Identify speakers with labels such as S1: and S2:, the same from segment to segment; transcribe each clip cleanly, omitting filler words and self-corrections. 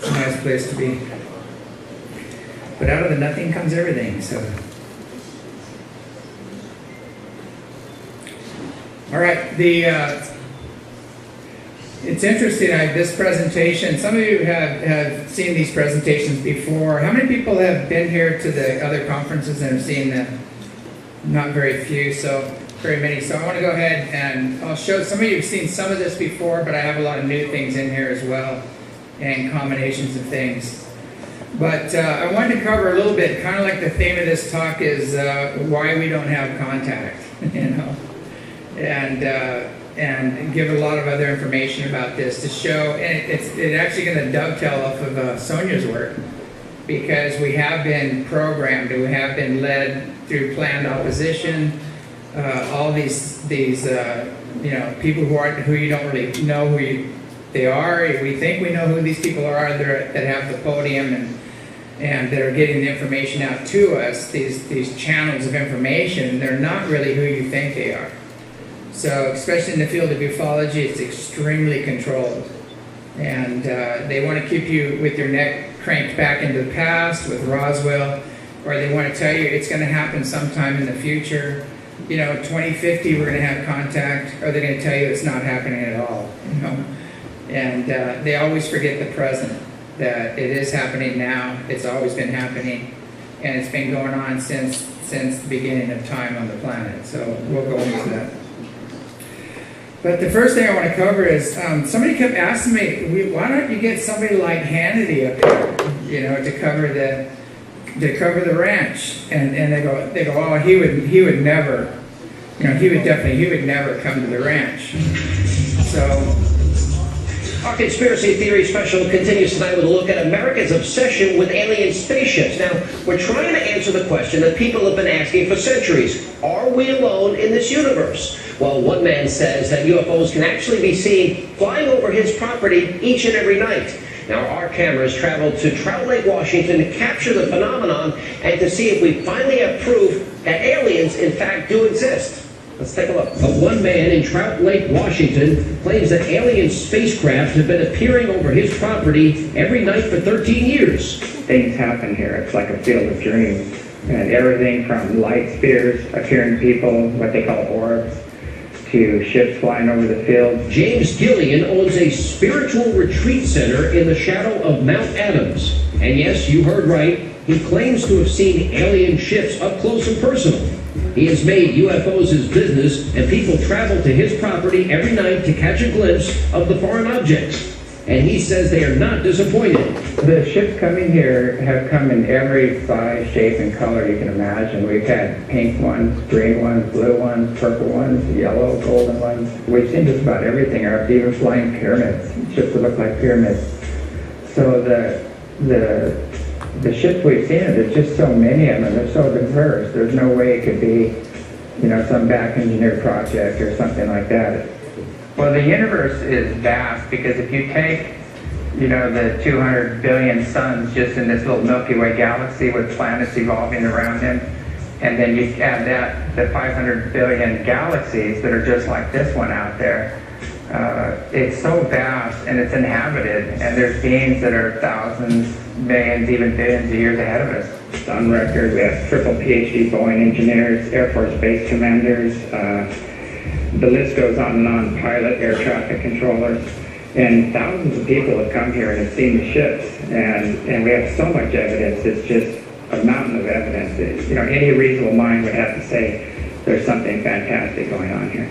S1: a nice place to be. But out of the nothing comes everything, so. All right, it's interesting, this presentation, some of you have seen these presentations before. How many people have been here to the other conferences and have seen them? Not very few, so very many. So I want to go ahead and I'll show, some of you have seen some of this before, but I have a lot of new things in here as well, and combinations of things. But I wanted to cover a little bit, kind of like the theme of this talk is why we don't have contact, you know, and give a lot of other information about this to show, and it's actually going to dovetail off of Sonia's work, because we have been programmed, we have been led through planned opposition, all these you know, people who you don't really know they are. We think we know who these people are that have the podium and that are getting the information out to us, these channels of information. They're not really who you think they are. So, especially in the field of ufology, it's extremely controlled. And they want to keep you with your neck cranked back into the past with Roswell, or they want to tell you it's going to happen sometime in the future. You know, 2050 we're going to have contact, or they're going to tell you it's not happening at all. You know, and they always forget the present, that it is happening now. It's always been happening, and it's been going on since the beginning of time on the planet. So we'll go into that. But the first thing I want to cover is somebody kept asking me, why don't you get somebody like Hannity up here, you know, to cover the ranch? And they go, oh, he would never, you know, he would never come to the ranch. So.
S2: Our conspiracy theory special continues tonight with a look at America's obsession with alien spaceships. Now, we're trying to answer the question that people have been asking for centuries. Are we alone in this universe? Well, one man says that UFOs can actually be seen flying over his property each and every night. Now, our cameras traveled to Trout Lake, Washington to capture the phenomenon and to see if we finally have proof that aliens, in fact, do exist. Let's take a look. One man in Trout Lake, Washington, claims that alien spacecraft have been appearing over his property every night for 13 years.
S3: Things happen here. It's like a field of dreams. And everything from light spheres appearing people, what they call orbs, to ships flying over the field.
S2: James Gilliland owns a spiritual retreat center in the shadow of Mount Adams. And yes, you heard right, he claims to have seen alien ships up close and personal. He has made UFOs his business, and people travel to his property every night to catch a glimpse of the foreign objects. And he says they are not disappointed.
S3: The ships coming here have come in every size, shape, and color you can imagine. We've had pink ones, green ones, blue ones, purple ones, yellow, golden ones. We've seen just about everything. Or even flying pyramids, ships that look like pyramids. So the ships we've seen, there's just so many of them. They're so diverse. There's no way it could be, you know, some back engineered project or something like that. Well, the universe is vast, because if you take, you know, the 200 billion suns just in this little Milky Way galaxy with planets evolving around them, and then you add that, the 500 billion galaxies that are just like this one out there, it's so vast and it's inhabited, and there's beings that are thousands, millions, even billions of years ahead of us. It's on record. We have triple PhD Boeing engineers, Air Force base commanders, the list goes on and on, pilot, air traffic controllers, and thousands of people have come here and have seen the ships, and we have so much evidence. It's just a mountain of evidence. You know, any reasonable mind would have to say there's something fantastic going on here.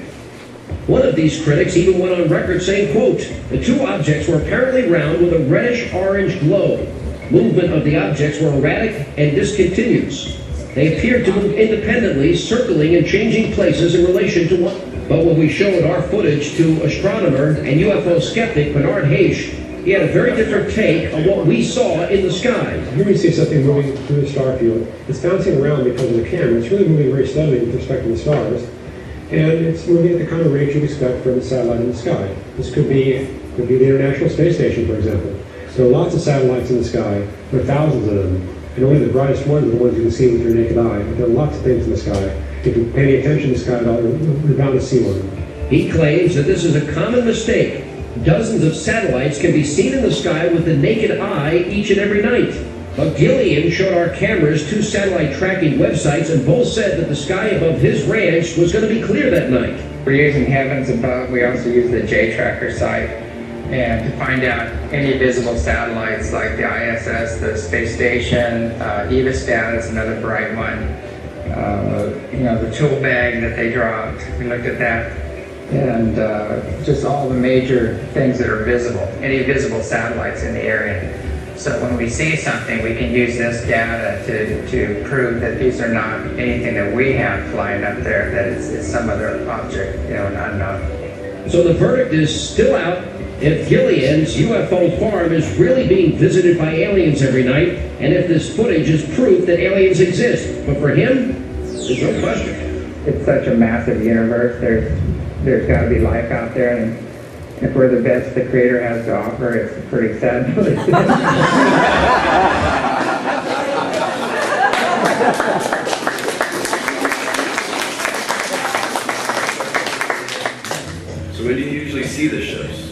S2: One of these critics even went on record saying, quote, the two objects were apparently round with a reddish-orange glow. Movement of the objects were erratic and discontinuous. They appeared to move independently, circling and changing places in relation to one. But when we showed our footage to astronomer and UFO skeptic Bernard Haish, he had a very different take on what we saw in the sky.
S4: Here we see something moving through the star field. It's bouncing around because of the camera. It's really moving very steadily with respect to the stars. And it's moving at the kind of rate you'd expect from a satellite in the sky. This could be the International Space Station, for example. There are lots of satellites in the sky. There are thousands of them. And only the brightest ones are the ones you can see with your naked eye. But there are lots of things in the sky. If you pay any attention to the sky at all, you're bound to see one.
S2: He claims that this is a common mistake. Dozens of satellites can be seen in the sky with the naked eye each and every night. But Gilliland showed our cameras 2 satellite tracking websites, and both said that the sky above his ranch was going to be clear that night.
S3: We're using Heavens Above. We also use the J-Tracker site, and to find out any visible satellites like the ISS, the space station, Evostat is another bright one. The tool bag that they dropped, we looked at that, and just all the major things that are visible, any visible satellites in the area. So when we see something, we can use this data to prove that these are not anything that we have flying up there, that it's some other object, an unknown.
S2: So the verdict is still out if Gilliland's UFO farm is really being visited by aliens every night, and if this footage is proof that aliens exist. But for him, there's no question.
S3: It's such a massive universe. There's got to be life out there, and if we're the best the Creator has to offer, it's pretty sad.
S5: So when do you usually see the ships?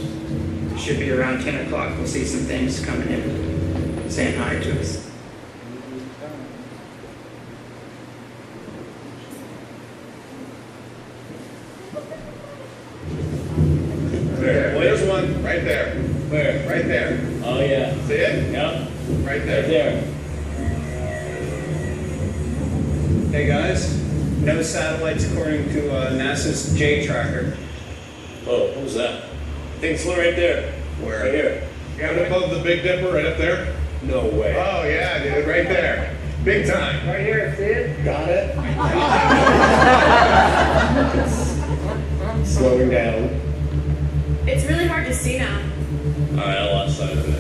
S1: It should be around 10 o'clock. We'll see some things coming in, saying hi to us.
S5: There's one right there.
S6: Where?
S5: Right there.
S6: Oh, yeah.
S5: See it?
S6: Yeah.
S5: Right there.
S6: Right there.
S7: Hey guys, no satellites according to NASA's J-Tracker.
S6: Oh, what was that? Thing's right there.
S5: Where?
S6: Right here.
S5: Right above the Big Dipper, right up there?
S6: No way.
S5: Oh yeah, dude, right there. Big time.
S3: Right here, see it?
S5: Got it?
S7: Slowing down.
S8: It's really hard to see now.
S6: Alright, I lost sight of it.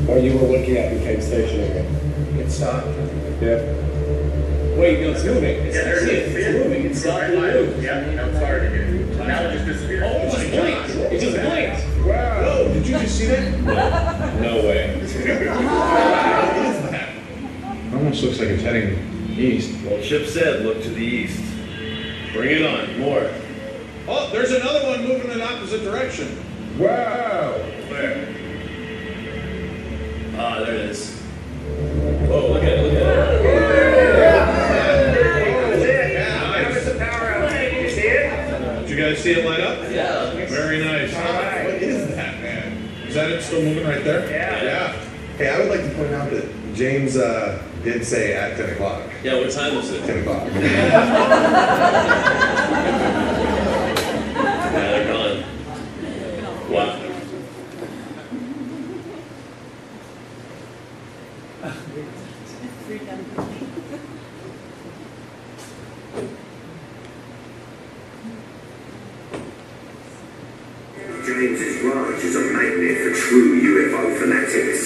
S7: What you were looking at became stationary.
S1: It stopped.
S7: Yeah.
S6: Wait, no, it's moving. It's,
S5: Yeah, there's
S6: it's moving. It's not the move.
S5: Yeah, I'm sorry to hear. Now it just disappeared.
S6: Oh, it just blinked. It just blinked.
S5: Wow. Whoa, did you just see that?
S6: No way.
S5: What is that? Almost looks like it's heading east.
S9: Well, Chip said look to the east.
S6: Bring it on. More.
S5: Oh, there's another one moving in opposite direction. Wow.
S6: Where? Ah, there it is. Whoa, look at it. Look at it.
S5: Did you guys see it light up?
S6: Yeah.
S5: Very nice.
S1: right.
S5: What is that, man? Is that it still moving right there?
S1: Yeah.
S10: Hey, I would like to point out that James did say at 10 o'clock.
S6: Yeah, what time is it?
S10: 10 o'clock.
S6: Yeah, they're gone. Wow.
S11: James's ranch is a magnet for true UFO fanatics.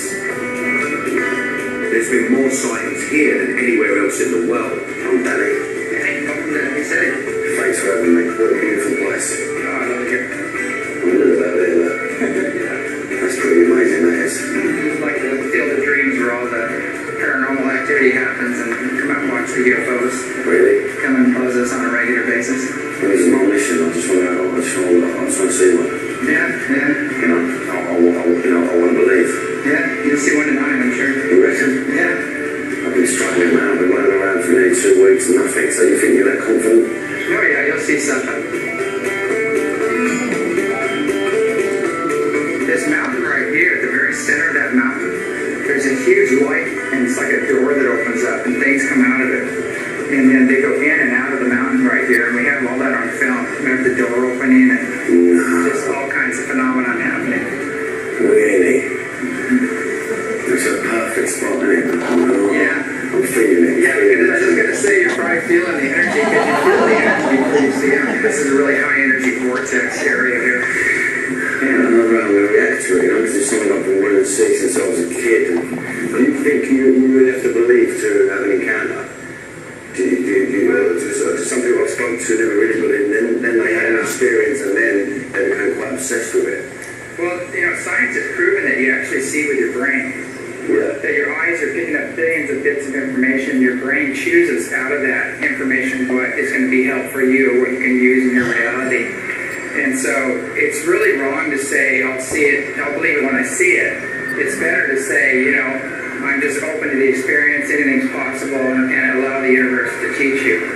S11: There's been more sightings here than anywhere else in the world. Oh, Danny. Yeah, he said it. Thanks for having me. What a beautiful place. Oh, I like it. I know about it, look. That's pretty amazing, that is.
S1: It's like the field of dreams where all the paranormal activity happens, and come out and watch the UFOs.
S11: Really?
S1: Come and buzz us on a regular basis.
S11: Well, this is my mission. I just want to see one.
S1: Yeah.
S11: You know, I want to believe.
S1: Yeah, you'll see one tonight, I'm sure.
S11: You reckon?
S1: Yeah.
S11: I've been struggling around. I've been running around for nearly 2 weeks and nothing. So you think you're that confident?
S1: Oh yeah, you'll see something. This mountain right here, at the very center of that mountain, there's a huge light, and it's like a door that opens up, and things come out of it. And then they go in and out of the mountain right here, and we have all that on film. We have the door opening and just all kinds of phenomenon happening.
S11: Really? It's a perfect spot, isn't it?
S1: Yeah.
S11: I'm feeling it.
S1: Yeah, because I was just going to say, you're probably feeling the energy, because you feel the energy before you see it. This is a really high energy vortex area here.
S11: Yeah, I know around the reactor, you know, because it's something I've been wanting to see since I was a kid. And you think you really have to believe to have an encounter? Some people I've spoken to never really believed, and then they had an experience, and then they became quite obsessed with it.
S1: Well, science has proven that you actually see with your brain.
S11: Yeah.
S1: That your eyes are picking up billions of bits of information. Your brain chooses out of that information what is going to be helpful for you or what you can use in your reality. And so it's really wrong to say, I'll see it, I'll believe it when I see it. It's better to say, you know, I'm just open to the experience, anything's possible, and allow the universe to teach you.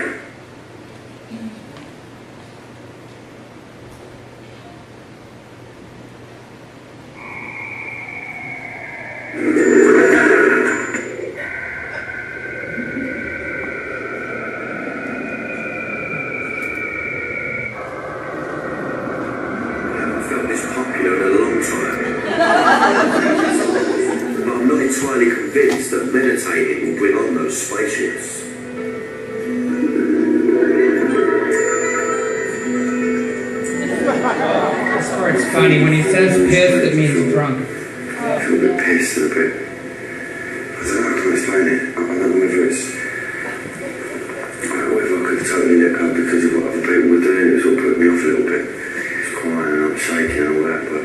S11: Meditating will bring on those spaceships.
S1: This part's funny. When he says pissed, it means drunk.
S11: I feel a bit pissed and a bit. I don't know how to explain it. I don't know whether it's. Whether I could totally let go because of what other people were doing. It was all putting me off a little bit. It's crying and I'm shaking and all that, but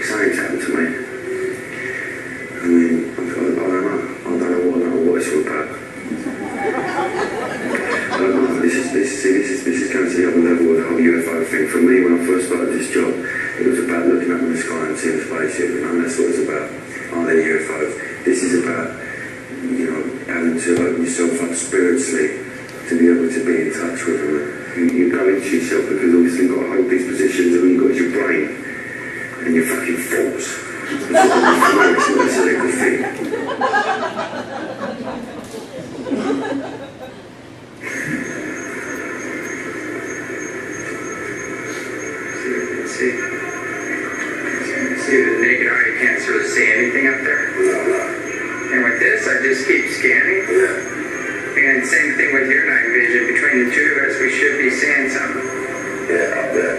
S11: something's happened to me. I mean, I don't know what it's all about. I don't know. This is going to the other level of the whole UFO thing. For me, when I first started this job, it was about looking up in the sky and seeing a spaceship, and that's what it's about. Are they UFOs? This is about, you know, having to open yourself up spiritually to be able to be in touch with them. You go into yourself because obviously you've got to hold these positions, and all you've got is your brain and your fucking thoughts. It's not necessarily a good thing.
S1: See, with the naked eye, you can't sort of see anything up there. And with this, I just keep scanning. And same thing with your night vision. Between the two of us, we should be seeing something.
S11: Yeah, up there.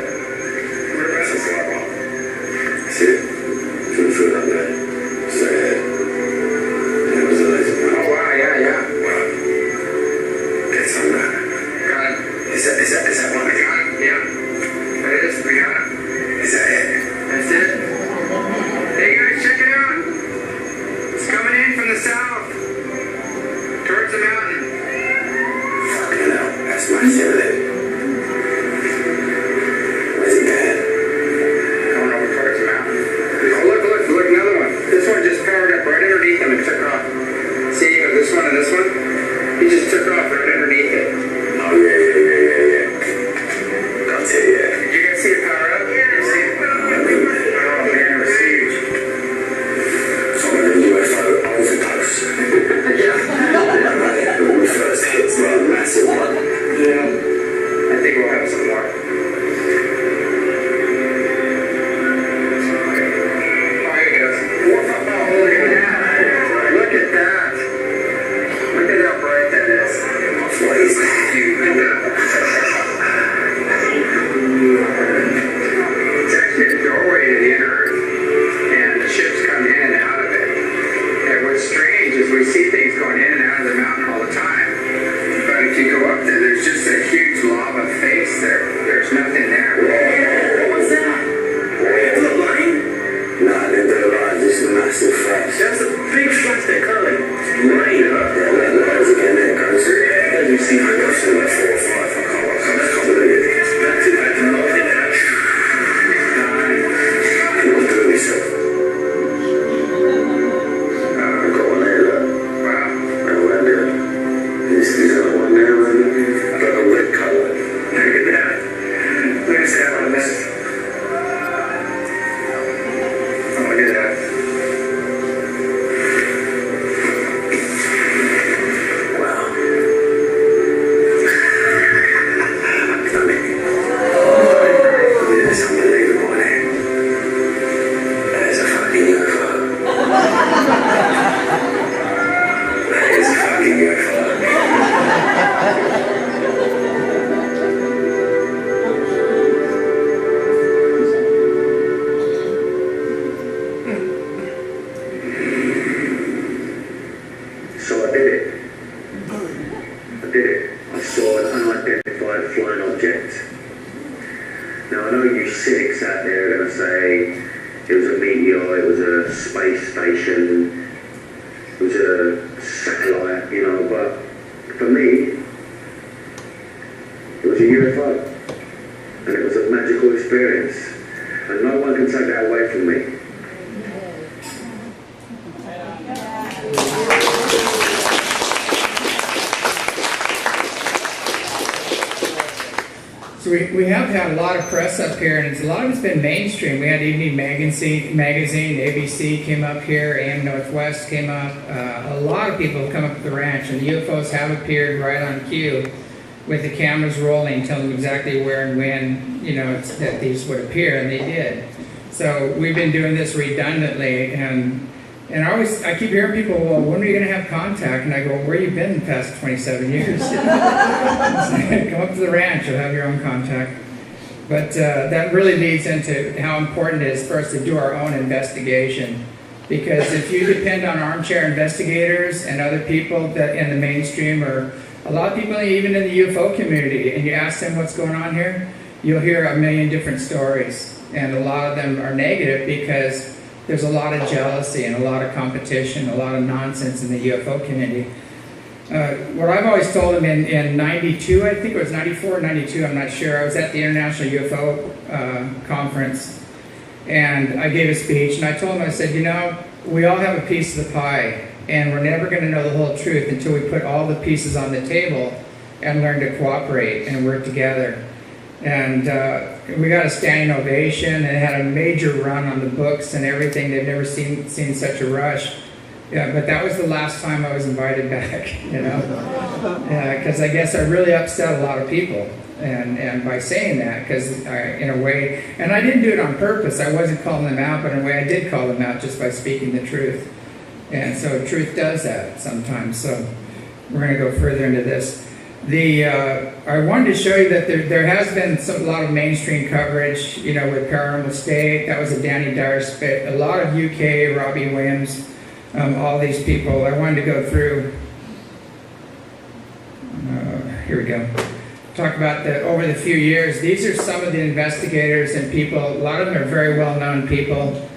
S11: Whereabouts is that one? See it? Feel up there. Straight ahead. There was a laser point.
S1: Oh wow, yeah.
S11: Wow. Get some of that.
S1: Got it.
S11: Is that one?
S1: I got it, yeah. That is, we got it.
S11: Is that it?
S1: That's it. Hey guys, check it out. It's coming in from the south. Towards the mountain.
S11: Fucking hell, that's nice, isn't it? Where's it going?
S1: Going over towards the mountain. Oh, look, another one. This one just powered up right underneath him and took off. See, this one and this one? He just took off right underneath it.
S11: Oh, yeah. Got it, yeah.
S1: Did you guys see it power up? Yeah. You see it? Oh, man, it was huge.
S11: Some of the UFO overdose.
S1: Yeah.
S11: When we first hit that massive one.
S1: Yeah. I think we'll have some more. Look at that. Look at how bright that is.
S11: What is that?
S1: It's actually a doorway to the inner earth, and the ships come in and out of it. And what's strange is we see things going in and out of the mountain all the time. But if you go up there, there's just a huge lava face there. There's nothing there. What was that?
S11: The line? No, they're the line. This is a massive flash.
S1: That's a big flash that kind of like
S11: Right up. Yeah, that lies again. There it goes. As you see, I got some like 4 or 5. I can't believe it.
S1: That's it. I can look at that.
S11: What do myself? I've got one there, look.
S1: Wow.
S11: Around there. Is that one there, man? I've got a red colour.
S1: Look at that. Look at that on this. Oh, look at that.
S11: Wow. I've done it. It's unbelievable, isn't it? There's a fucking UFO. That is a fucking UFO. So I did it. I saw an unidentified flying object. Now I know you cynics out there are going to say it was a meteor, it was a space station, it was a satellite, you know, but for me, it was a UFO.
S1: we have had a lot of press up here, and a lot of it's been mainstream. We had Evening Magazine, ABC came up here, AM Northwest came up. A lot of people have come up to the ranch, and the UFOs have appeared right on cue with the cameras rolling, telling them exactly where and when, you know, that these would appear, and they did. So we've been doing this redundantly, and I keep hearing people, well, when are you going to have contact? And I go, where you been the past 27 years? Come up to the ranch, you'll have your own contact. But that really leads into how important it is for us to do our own investigation. Because if you depend on armchair investigators and other people that in the mainstream, or a lot of people even in the UFO community, and you ask them what's going on here, you'll hear a million different stories. And a lot of them are negative because there's a lot of jealousy and a lot of competition, a lot of nonsense in the UFO community. What I've always told them in 92, I think it was 94 or 92, I'm not sure, I was at the International UFO conference, and I gave a speech, and I told them, I said, you know, we all have a piece of the pie, and we're never going to know the whole truth until we put all the pieces on the table and learn to cooperate and work together. And we got a standing ovation, and it had a major run on the books and everything. They've never seen such a rush. Yeah, but that was the last time I was invited back, you know, because I guess I really upset a lot of people, and by saying that, because in a way, and I didn't do it on purpose. I wasn't calling them out, but in a way I did call them out just by speaking the truth. And so truth does that sometimes. So we're going to go further into this. I wanted to show you that there has been a lot of mainstream coverage, you know, with Paranormal State. That was a Danny Dyer spit. A lot of UK, Robbie Williams, all these people. I wanted to go through. Here we go. Talk about over the few years. These are some of the investigators and people. A lot of them are very well-known people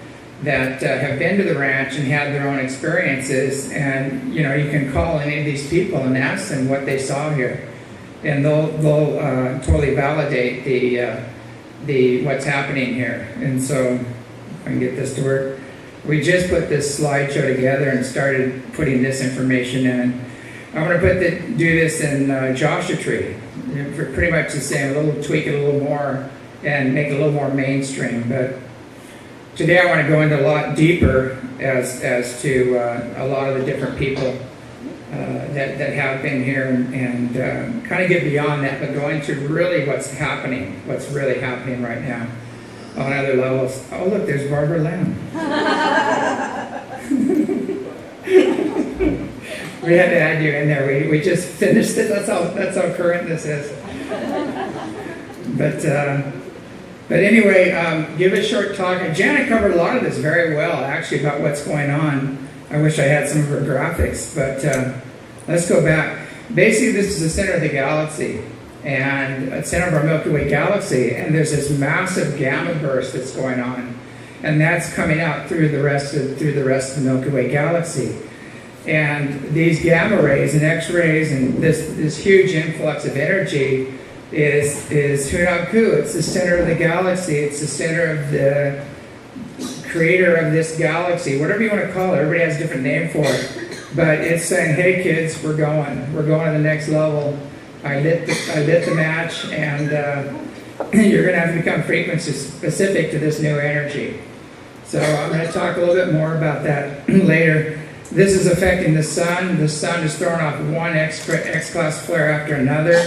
S1: that have been to the ranch and had their own experiences, and you know, you can call any of these people and ask them what they saw here, and they'll totally validate the what's happening here. And so, if I can get this to work, we just put this slideshow together and started putting this information in. I'm going to do this in Joshua Tree, pretty much the same, tweak it a little more and make it a little more mainstream, but. Today I want to go into a lot deeper as to a lot of the different people that have been here, and kind of get beyond that, but go into really what's really happening right now on other levels. Oh look, there's Barbara Lamb. We had to add you in there. We just finished it. That's how current this is. But anyway, give a short talk. And Janet covered a lot of this very well, actually, about what's going on. I wish I had some of her graphics, but let's go back. Basically, this is the center of the galaxy, and the center of our Milky Way galaxy, and there's this massive gamma burst that's going on, and that's coming out through the rest of the Milky Way galaxy. And these gamma rays and X-rays and this huge influx of energy is Hunabku. It's the center of the galaxy. It's the center of the creator of this galaxy, whatever you want to call it. Everybody has a different name for it. But it's saying, hey kids, we're going to the next level. I lit the match, and you're going to have to become frequency specific to this new energy. So I'm going to talk a little bit more about that later. This is affecting the sun. The sun is throwing off one X-class flare after another.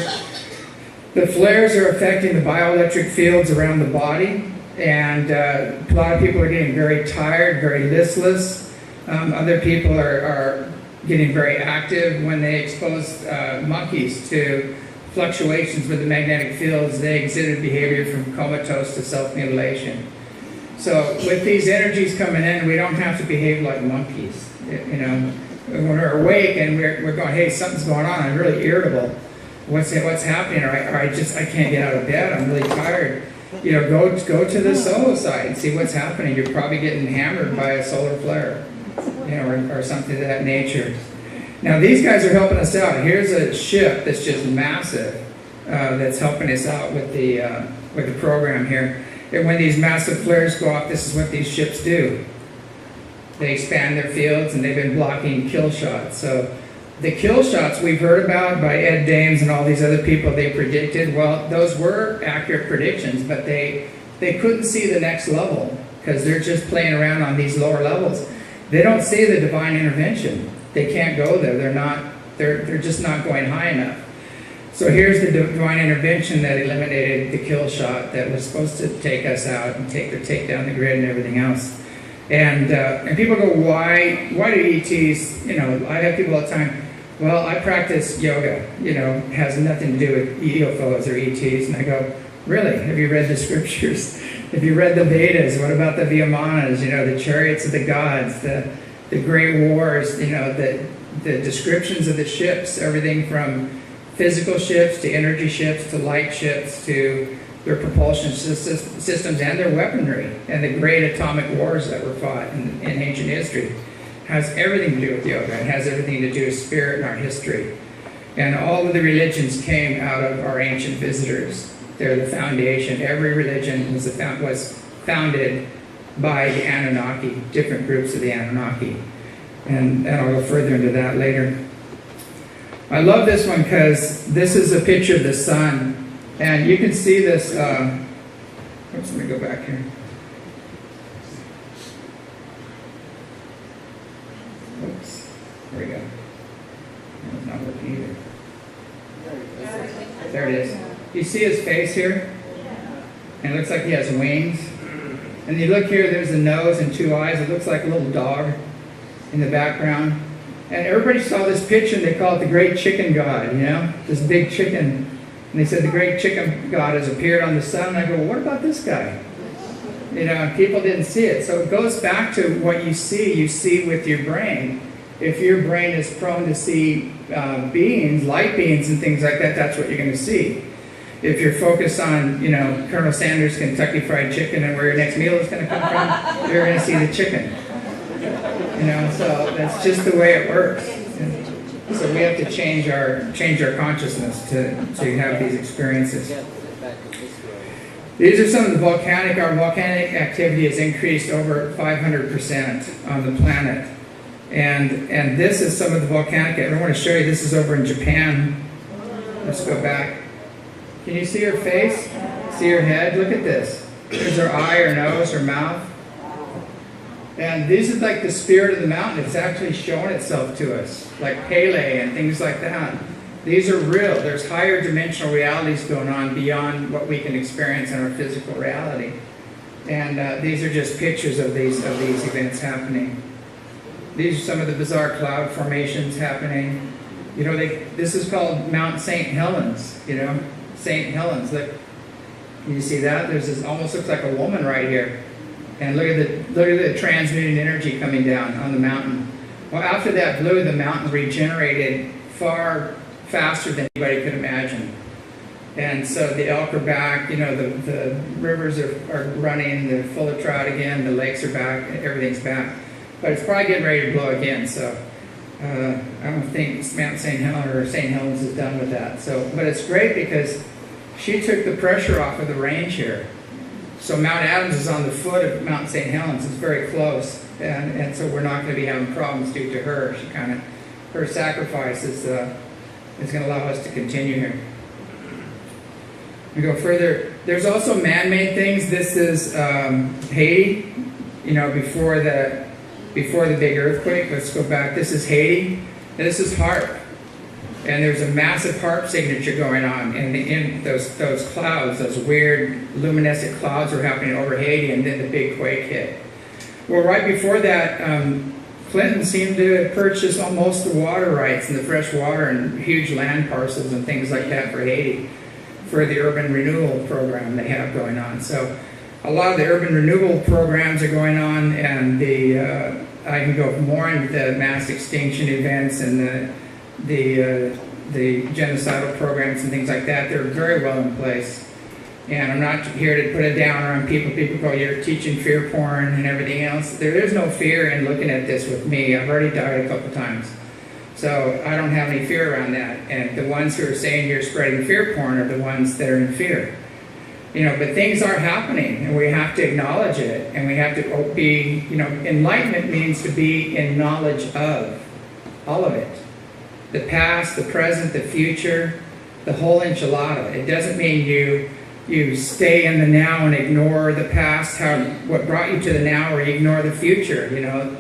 S1: The flares are affecting the bioelectric fields around the body, and a lot of people are getting very tired, very listless. Other people are getting very active. When they expose monkeys to fluctuations with the magnetic fields, they exhibit behavior from comatose to self-mutilation. So with these energies coming in, we don't have to behave like monkeys. You know, when we're awake and we're going, hey, something's going on, I'm really irritable. What's happening? Or I can't get out of bed. I'm really tired. You know, go to the solar side and see what's happening. You're probably getting hammered by a solar flare, you know, or something of that nature. Now these guys are helping us out. Here's a ship that's just massive that's helping us out with the program here. And when these massive flares go off, this is what these ships do. They expand their fields, and they've been blocking kill shots. So the kill shots we've heard about by Ed Dames and all these other people they predicted, well, those were accurate predictions, but they couldn't see the next level because they're just playing around on these lower levels. They don't see the divine intervention. They can't go there. They're just not going high enough. So here's the divine intervention that eliminated the kill shot that was supposed to take us out and take down the grid and everything else. And people go, why do ETs, I have people all the time, well, I practice yoga, has nothing to do with UFOs or ETs. And I go, really? Have you read the scriptures? Have you read the Vedas? What about the Vyamanas, the chariots of the gods, the great wars, the descriptions of the ships, everything from physical ships to energy ships to light ships to their propulsion systems and their weaponry and the great atomic wars that were fought in ancient history. Has everything to do with yoga. It has everything to do with spirit and our history. And all of the religions came out of our ancient visitors. They're the foundation. Every religion was founded by the Anunnaki, different groups of the Anunnaki. And I'll go further into that later. I love this one because this is a picture of the sun. And you can see this, oops, let me go back here. Oops, there we go. It's not working either. There it is. You see his face here? And it looks like he has wings. And you look here, there's a nose and two eyes. It looks like a little dog in the background. And everybody saw this picture and they call it the Great Chicken God, this big chicken. And they said the Great Chicken God has appeared on the sun. And I go, well, what about this guy? People didn't see it. So it goes back to what you see with your brain. If your brain is prone to see beings, light beings and things like that, that's what you're going to see. If you're focused on, Colonel Sanders' Kentucky Fried Chicken and where your next meal is going to come from, you're going to see the chicken. So that's just the way it works. So we have to change our consciousness to have these experiences. These are some of the volcanic activity has increased over 500% on the planet. And this is some of the volcanic, I want to show you, this is over in Japan. Let's go back. Can you see her face? See her head? Look at this. There's her eye, her nose, her mouth. And this is like the spirit of the mountain. It's actually showing itself to us, like Pele and things like that. These are real. There's higher dimensional realities going on beyond what we can experience in our physical reality. And these are just pictures of these events happening. These are some of the bizarre cloud formations happening. This is called Mount St. Helens. St. Helens. Look, can you see that? There's this almost looks like a woman right here. And look at the transmitting energy coming down on the mountain. Well, after that blew, the mountain regenerated far faster than anybody could imagine. And so the elk are back, the rivers are running, they're full of trout again, the lakes are back, everything's back. But it's probably getting ready to blow again, so I don't think Mount St. Helens or St. Helens is done with that. But it's great because she took the pressure off of the range here. So Mount Adams is on the foot of Mount St. Helens. It's very close, and so we're not going to be having problems due to her. Her sacrifice is going to allow us to continue here. We go further. There's also man-made things. This is Haiti. Before the big earthquake. Let's go back. This is Haiti. This is HARP. And there's a massive HARP signature going on, and in those clouds, those weird luminescent clouds were happening over Haiti, and then the big quake hit. Well, right before that, Clinton seemed to purchase almost the water rights and the fresh water and huge land parcels and things like that for Haiti, for the urban renewal program they have going on. So a lot of the urban renewal programs are going on, and I can go more into the mass extinction events and the genocidal programs and things like that. They're very well in place. And I'm not here to put a downer on people. People go, you're teaching fear porn and everything else. There is no fear in looking at this with me. I've already died a couple times. So I don't have any fear around that. And the ones who are saying you're spreading fear porn are the ones that are in fear. But things are happening, and we have to acknowledge it. And we have to be, enlightenment means to be in knowledge of all of it. The past, the present, the future, the whole enchilada. It doesn't mean you stay in the now and ignore the past, what brought you to the now, or ignore the future. You know,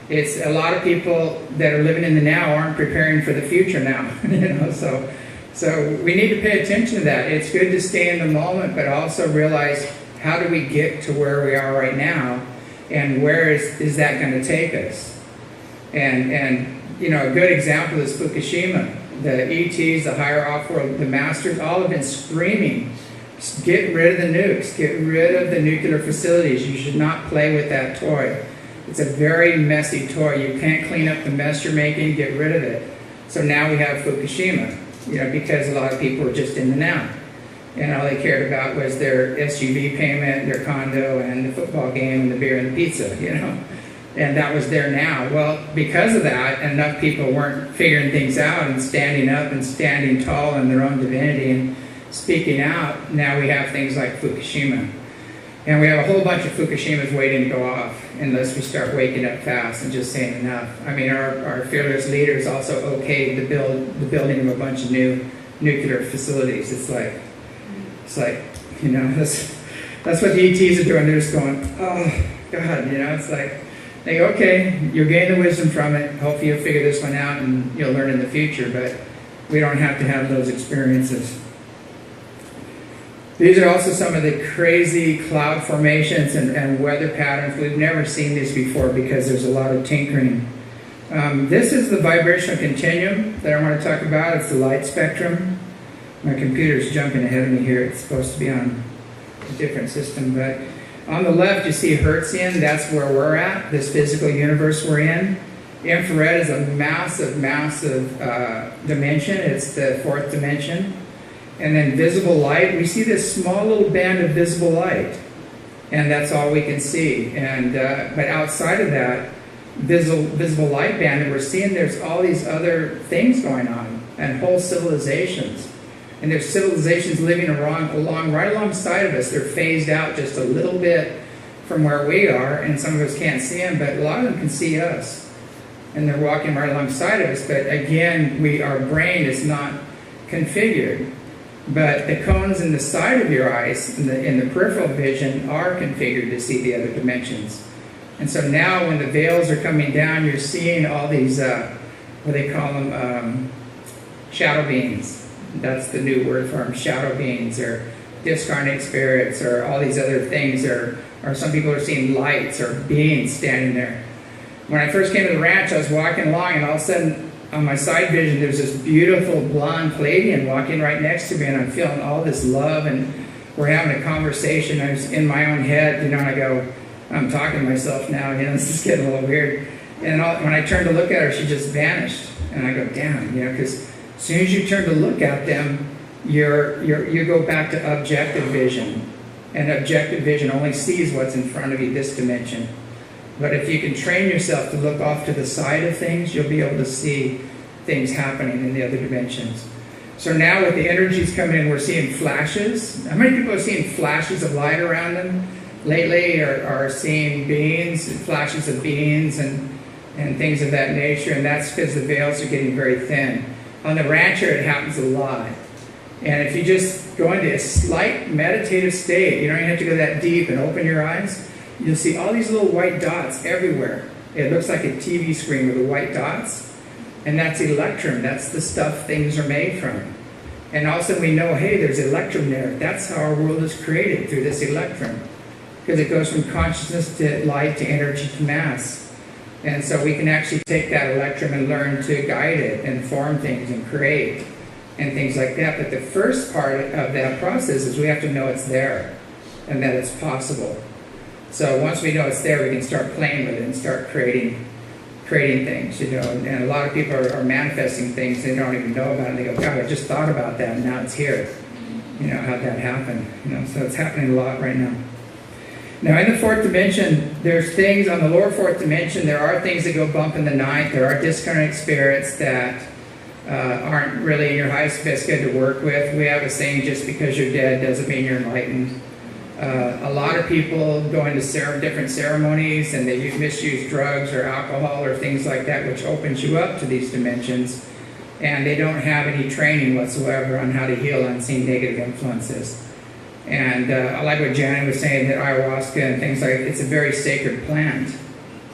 S1: it's a lot of people that are living in the now aren't preparing for the future now. You know, so we need to pay attention to that. It's good to stay in the moment, but also realize, how do we get to where we are right now, and where is that going to take us? And you know, a good example is Fukushima. The ETs, the higher off-world, the masters, all have been screaming, get rid of the nukes, get rid of the nuclear facilities. You should not play with that toy. It's a very messy toy. You can't clean up the mess you're making, get rid of it. So now we have Fukushima, you know, because a lot of people were just in the now. And all they cared about was their SUV payment, their condo, and the football game, and the beer and the pizza, you know. And that was there now. Well, because of that, enough people weren't figuring things out and standing up and standing tall in their own divinity and speaking out. Now we have things like Fukushima. And we have a whole bunch of Fukushimas waiting to go off unless we start waking up fast and just saying enough. I mean, our fearless leaders also okayed the building of a bunch of new nuclear facilities. It's like, you know, that's what the ETs are doing. They're just going, oh, God, you know, it's like, they go, okay, you'll gain the wisdom from it. Hopefully you'll figure this one out and you'll learn in the future, but we don't have to have those experiences. These are also some of the crazy cloud formations and weather patterns. We've never seen these before because there's a lot of tinkering. This is the vibrational continuum that I want to talk about. It's the light spectrum. My computer's jumping ahead of me here. It's supposed to be on a different system, but on the left you see Hertzian. That's where we're at, this physical universe we're in. Infrared is a massive, massive dimension. It's the fourth dimension. And then visible light, we see this small little band of visible light, and that's all we can see. And but outside of that visible light band that we're seeing, there's all these other things going on, and whole civilizations. And there's civilizations living along right alongside of us. They're phased out just a little bit from where we are, and some of us can't see them, but a lot of them can see us. And they're walking right alongside of us, but again, our brain is not configured. But the cones in the side of your eyes, in the peripheral vision, are configured to see the other dimensions. And so now when the veils are coming down, you're seeing all these, what they call them, shadow beings. That's the new word for them, shadow beings, or discarnate spirits, or all these other things, or some people are seeing lights or beings standing there. When I first came to the ranch, I was walking along, and all of a sudden, on my side vision, there's this beautiful blonde Palladian walking right next to me, and I'm feeling all this love, and we're having a conversation. I was in my own head, you know, and I go, I'm talking to myself now, you know, this is getting a little weird. And when I turned to look at her, she just vanished. And I go, damn, you know, because as soon as you turn to look at them, you go back to objective vision. And objective vision only sees what's in front of you, this dimension. But if you can train yourself to look off to the side of things, you'll be able to see things happening in the other dimensions. So now with the energies coming in, we're seeing flashes. How many people are seeing flashes of light around them lately, or are seeing beings, flashes of beings and things of that nature? And that's because the veils are getting very thin. On the rancher, it happens a lot. And if you just go into a slight meditative state, you don't even have to go that deep and open your eyes, you'll see all these little white dots everywhere. It looks like a TV screen with the white dots. And that's electrum. That's the stuff things are made from. And all of a sudden we know, hey, there's electrum there. That's how our world is created, through this electrum. Because it goes from consciousness to light to energy to mass. And so we can actually take that electrum and learn to guide it and form things and create and things like that. But the first part of that process is we have to know it's there and that it's possible. So once we know it's there, we can start playing with it and start creating things, you know. And a lot of people are manifesting things they don't even know about, and they go, God, I just thought about that, and now it's here. You know, how'd that happen? You know, so it's happening a lot right now. Now, in the fourth dimension, there's things on the lower fourth dimension. There are things that go bump in the night. There are discarnate spirits that aren't really in your highest best good to work with. We have a saying, just because you're dead doesn't mean you're enlightened. A lot of people go into different ceremonies, and they misuse drugs or alcohol or things like that, which opens you up to these dimensions. and they don't have any training whatsoever on how to heal unseen negative influences. And I like what Janet was saying, that ayahuasca and things like it's a very sacred plant,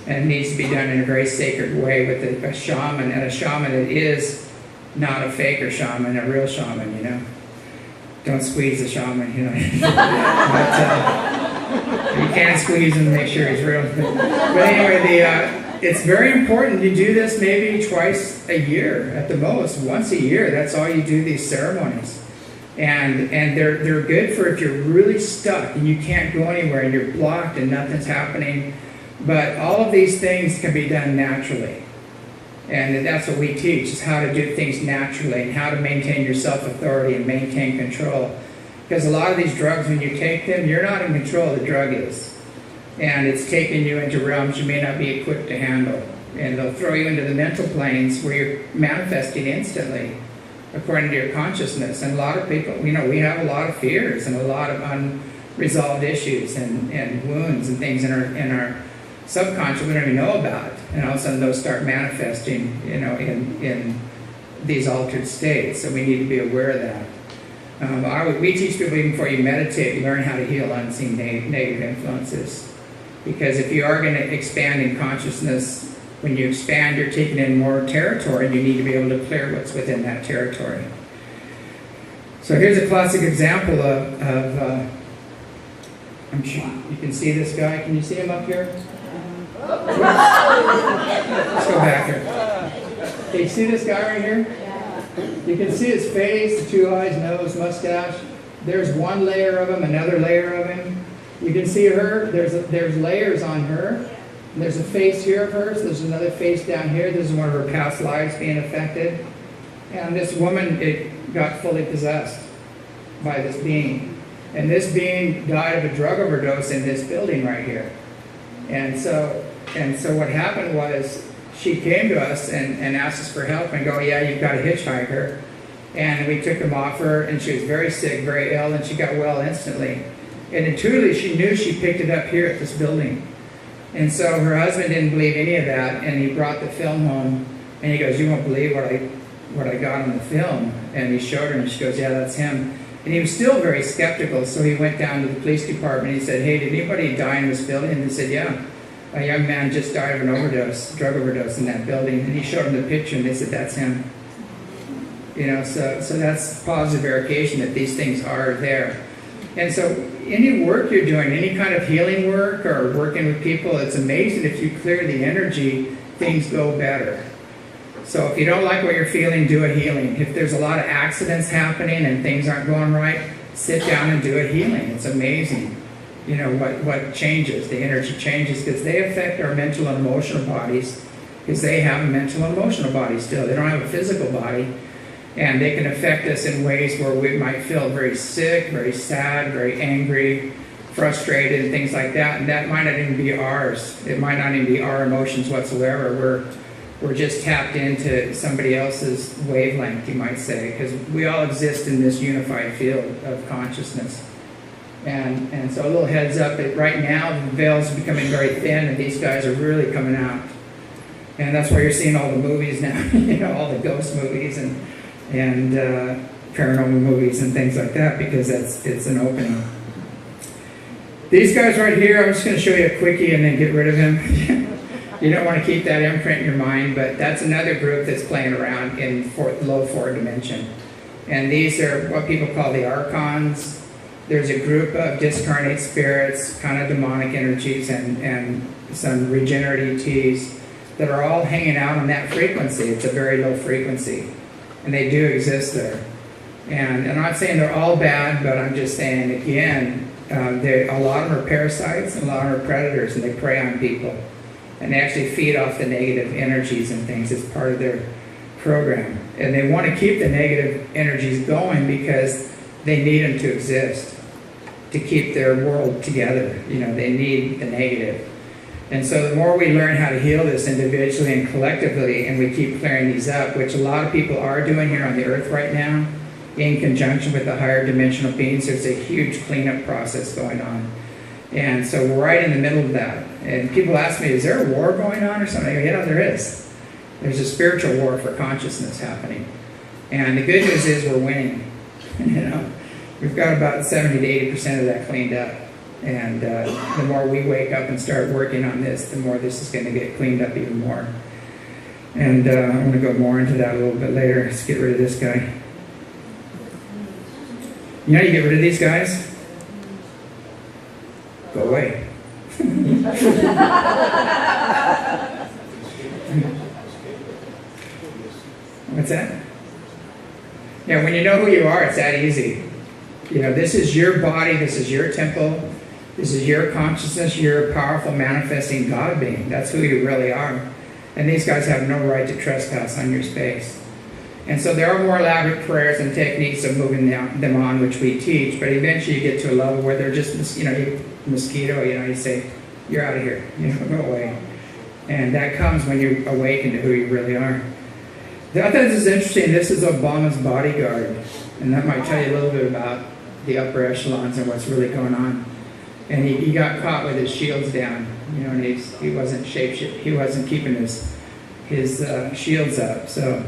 S1: and it needs to be done in a very sacred way with a shaman, and a shaman that is not a faker shaman, a real shaman, you know. Don't squeeze the shaman, you know. But you can squeeze him to make sure he's real. But anyway, it's very important to do this maybe twice a year at the most, once a year. That's all you do these ceremonies. And they're good for if you're really stuck and you can't go anywhere and you're blocked and nothing's happening. But all of these things can be done naturally. And that's what we teach, is how to do things naturally and how to maintain your self-authority and maintain control. Because a lot of these drugs, when you take them, you're not in control, the drug is. And it's taking you into realms you may not be equipped to handle. And they'll throw you into the mental planes where you're manifesting instantly, according to your consciousness. And a lot of people, you know, we have a lot of fears and a lot of unresolved issues and wounds and things in our subconscious we don't even know about. And all of a sudden those start manifesting, you know, in these altered states. So we need to be aware of that. We teach people even before you meditate, learn how to heal unseen negative influences. Because if you are going to expand in consciousness, when you expand, you're taking in more territory, and you need to be able to clear what's within that territory. So here's a classic example of I'm sure you can see this guy. Can you see him up here? Let's go back here. Can you see this guy right here? You can see his face, the two eyes, nose, mustache. There's one layer of him, another layer of him. You can see her. There's layers on her. There's a face here of hers. There's another face down here. This is one of her past lives being affected. And this woman, it got fully possessed by this being. And this being died of a drug overdose in this building right here. And so what happened was, she came to us and asked us for help and go, yeah, you've got a hitchhiker. And we took him off her, and she was very sick, very ill, and she got well instantly. And intuitively, she knew she picked it up here at this building. And so her husband didn't believe any of that, and he brought the film home, and he goes, you won't believe what I got on the film. And he showed her, and she goes, yeah, that's him. And he was still very skeptical, so he went down to the police department, and he said, hey, did anybody die in this building? And they said, yeah. A young man just died of an overdose, drug overdose in that building. And he showed them the picture, and they said, that's him. You know, so that's positive verification that these things are there. And so any work you're doing, any kind of healing work or working with people, it's amazing if you clear the energy, things go better. So if you don't like what you're feeling, do a healing. If there's a lot of accidents happening and things aren't going right, sit down and do a healing. It's amazing. You know, what changes, the energy changes, because they affect our mental and emotional bodies, because they have a mental and emotional body still. They don't have a physical body, and they can affect us in ways where we might feel very sick, very sad, very angry, frustrated, and things like that. And that might not even be ours. It might not even be our emotions whatsoever. We're just tapped into somebody else's wavelength, you might say, because we all exist in this unified field of consciousness. And so a little heads up that right now the veil's becoming very thin, and these guys are really coming out. And that's why you're seeing all the movies now, you know, all the ghost movies and paranormal movies and things like that, because it's an opening. These guys right here, I'm just going to show you a quickie and then get rid of him. You don't want to keep that imprint in your mind, but that's another group that's playing around in low 4 dimension. And these are what people call the Archons. There's a group of discarnate spirits, kind of demonic energies, and some regenerative ETs that are all hanging out on that frequency. It's a very low frequency, and they do exist there. And I'm not saying they're all bad, but I'm just saying, again, a lot of them are parasites, and a lot of them are predators, and they prey on people. And they actually feed off the negative energies and things as part of their program. And they want to keep the negative energies going because they need them to exist, to keep their world together. You know, they need the negative. And so the more we learn how to heal this individually and collectively, and we keep clearing these up, which a lot of people are doing here on the earth right now, in conjunction with the higher dimensional beings, there's a huge cleanup process going on. And so we're right in the middle of that. And people ask me, is there a war going on or something? I go, yeah, there is. There's a spiritual war for consciousness happening. And the good news is we're winning. You know, we've got about 70 to 80% of that cleaned up. And the more we wake up and start working on this, the more this is going to get cleaned up even more. And I'm going to go more into that a little bit later. Let's get rid of this guy. You know how you get rid of these guys? Go away. What's that? Yeah, when you know who you are, it's that easy. You know, this is your body, this is your temple, this is your consciousness, you're a powerful manifesting God being. That's who you really are. And these guys have no right to trespass on your space. And so there are more elaborate prayers and techniques of moving them on, which we teach, but eventually you get to a level where they're just, you know, mosquito, you know, you say, you're out of here, you know, go away. And that comes when you awaken to who you really are. I thought this is interesting. This is Obama's bodyguard, and that might tell you a little bit about the upper echelons and what's really going on. And he got caught with his shields down, you know, and he wasn't he wasn't keeping his shields up. So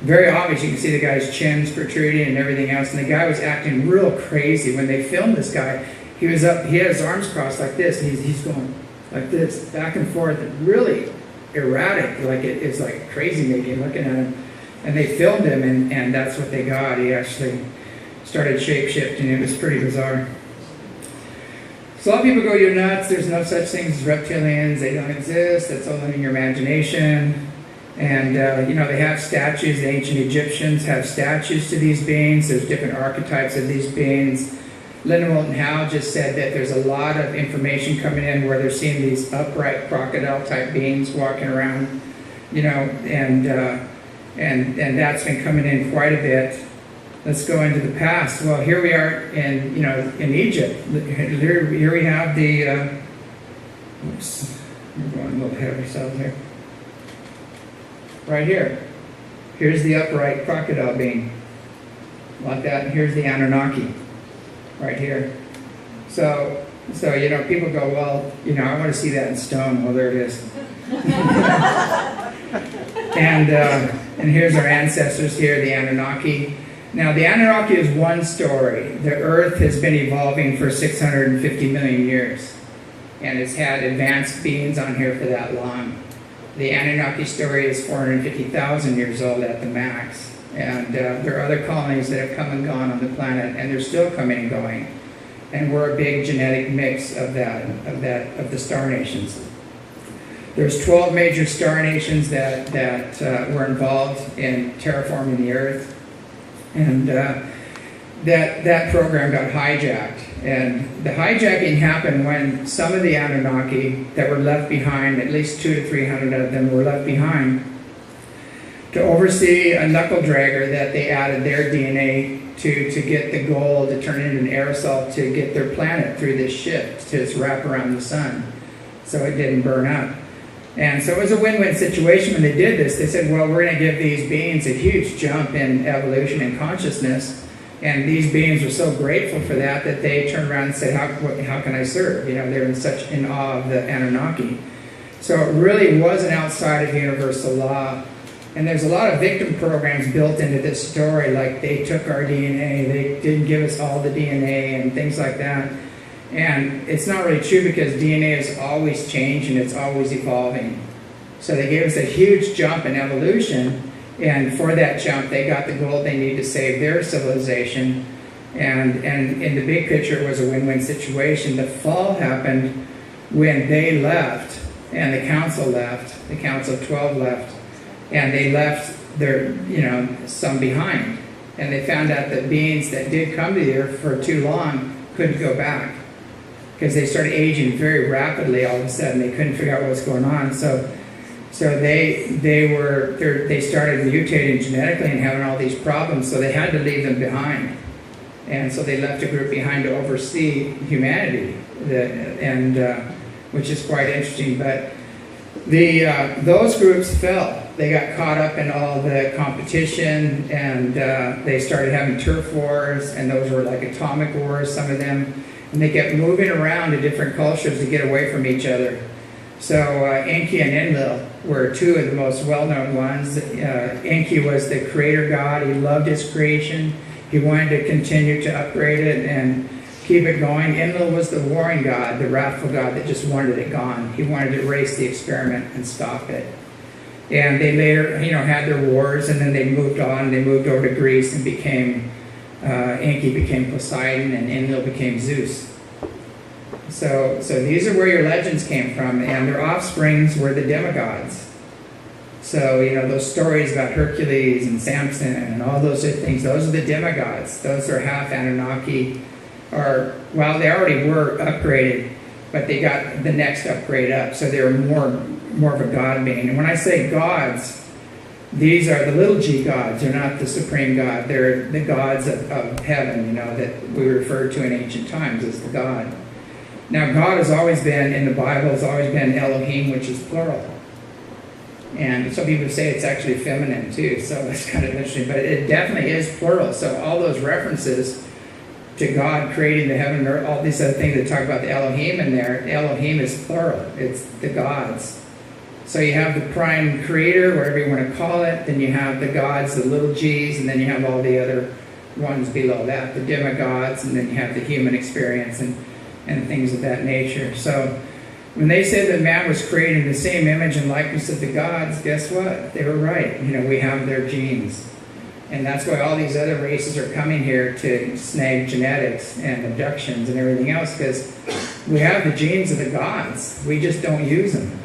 S1: very obvious. You can see the guy's chin's protruding and everything else. And the guy was acting real crazy when they filmed this guy. He was up. He had his arms crossed like this, and he's going like this, back and forth, really erratic. Like it's like crazy making looking at him. And they filmed him, and that's what they got. He actually started shape-shifting. It was pretty bizarre. So a lot of people go, you're nuts. There's no such things as reptilians. They don't exist. That's all in your imagination. And, you know, they have statues. The ancient Egyptians have statues to these beings. There's different archetypes of these beings. Linda Moulton Howe just said that there's a lot of information coming in where they're seeing these upright crocodile-type beings walking around, you know, and that's been coming in quite a bit. Let's go into the past. Well, here we are in, you know, in Egypt. Here we have the, oops, we're going a little ahead of ourselves here. Right here. Here's the upright crocodile being. Like that. And here's the Anunnaki. Right here. So you know, people go, well, you know, I want to see that in stone. Well, there it is. And here's our ancestors here, the Anunnaki. Now, the Anunnaki is one story. The Earth has been evolving for 650 million years, and it's had advanced beings on here for that long. The Anunnaki story is 450,000 years old at the max. And there are other colonies that have come and gone on the planet, and they're still coming and going. And we're a big genetic mix of the star nations. There's 12 major star nations that were involved in terraforming the Earth, and that program got hijacked. And the hijacking happened when some of the Anunnaki that were left behind, at least 200 to 300 of them were left behind, to oversee a knuckle dragger that they added their DNA to get the gold to turn into an aerosol to get their planet through this shift to its wrap around the sun, so it didn't burn up. And so it was a win-win situation when they did this. They said, well, we're going to give these beings a huge jump in evolution and consciousness. And these beings were so grateful for that they turned around and said, how can I serve? You know, they're in awe of the Anunnaki. So it really wasn't outside of universal law. And there's a lot of victim programs built into this story, like they took our DNA, they didn't give us all the DNA and things like that. And it's not really true because DNA is always changing, it's always evolving. So they gave us a huge jump in evolution, and for that jump they got the gold they need to save their civilization. And in the big picture it was a win-win situation. The fall happened when they left, and the council left, the council of 12 left. And they left their, you know, some behind. And they found out that beings that did come to the Earth for too long couldn't go back, because they started aging very rapidly all of a sudden. They couldn't figure out what was going on. So they started mutating genetically and having all these problems, so they had to leave them behind. And so they left a group behind to oversee humanity, which is quite interesting. But those groups fell. They got caught up in all the competition, and they started having turf wars, and those were like atomic wars, some of them. And they kept moving around to different cultures to get away from each other. So Enki and Enlil were two of the most well-known ones. Enki was the creator god. He loved his creation. He wanted to continue to upgrade it and keep it going. Enlil was the warring god, the wrathful god that just wanted it gone. He wanted to erase the experiment and stop it. And they later, had their wars, and then they moved on. They moved over to Greece and became, Enki became Poseidon, and Enlil became Zeus. So these are where your legends came from, and their offsprings were the demigods. So, those stories about Hercules and Samson and all those other things, those are the demigods. Those are half Anunnaki, they already were upgraded, but they got the next upgrade up, so they're more of a god being. And when I say gods, these are the little g gods. They're not the supreme god. They're the gods of heaven, that we referred to in ancient times as the god. Now, God has always been, in the Bible, has always been Elohim, which is plural. And some people say it's actually feminine, too, so that's kind of interesting. But it definitely is plural. So all those references to God creating the heaven and earth, all these other things that talk about the Elohim in there, Elohim is plural. It's the gods. So you have the prime creator, whatever you want to call it. Then you have the gods, the little g's, and then you have all the other ones below that, the demigods, and then you have the human experience and things of that nature. So when they said that man was created in the same image and likeness of the gods, guess what? They were right. We have their genes. And that's why all these other races are coming here to snag genetics and abductions and everything else, because we have the genes of the gods. We just don't use them.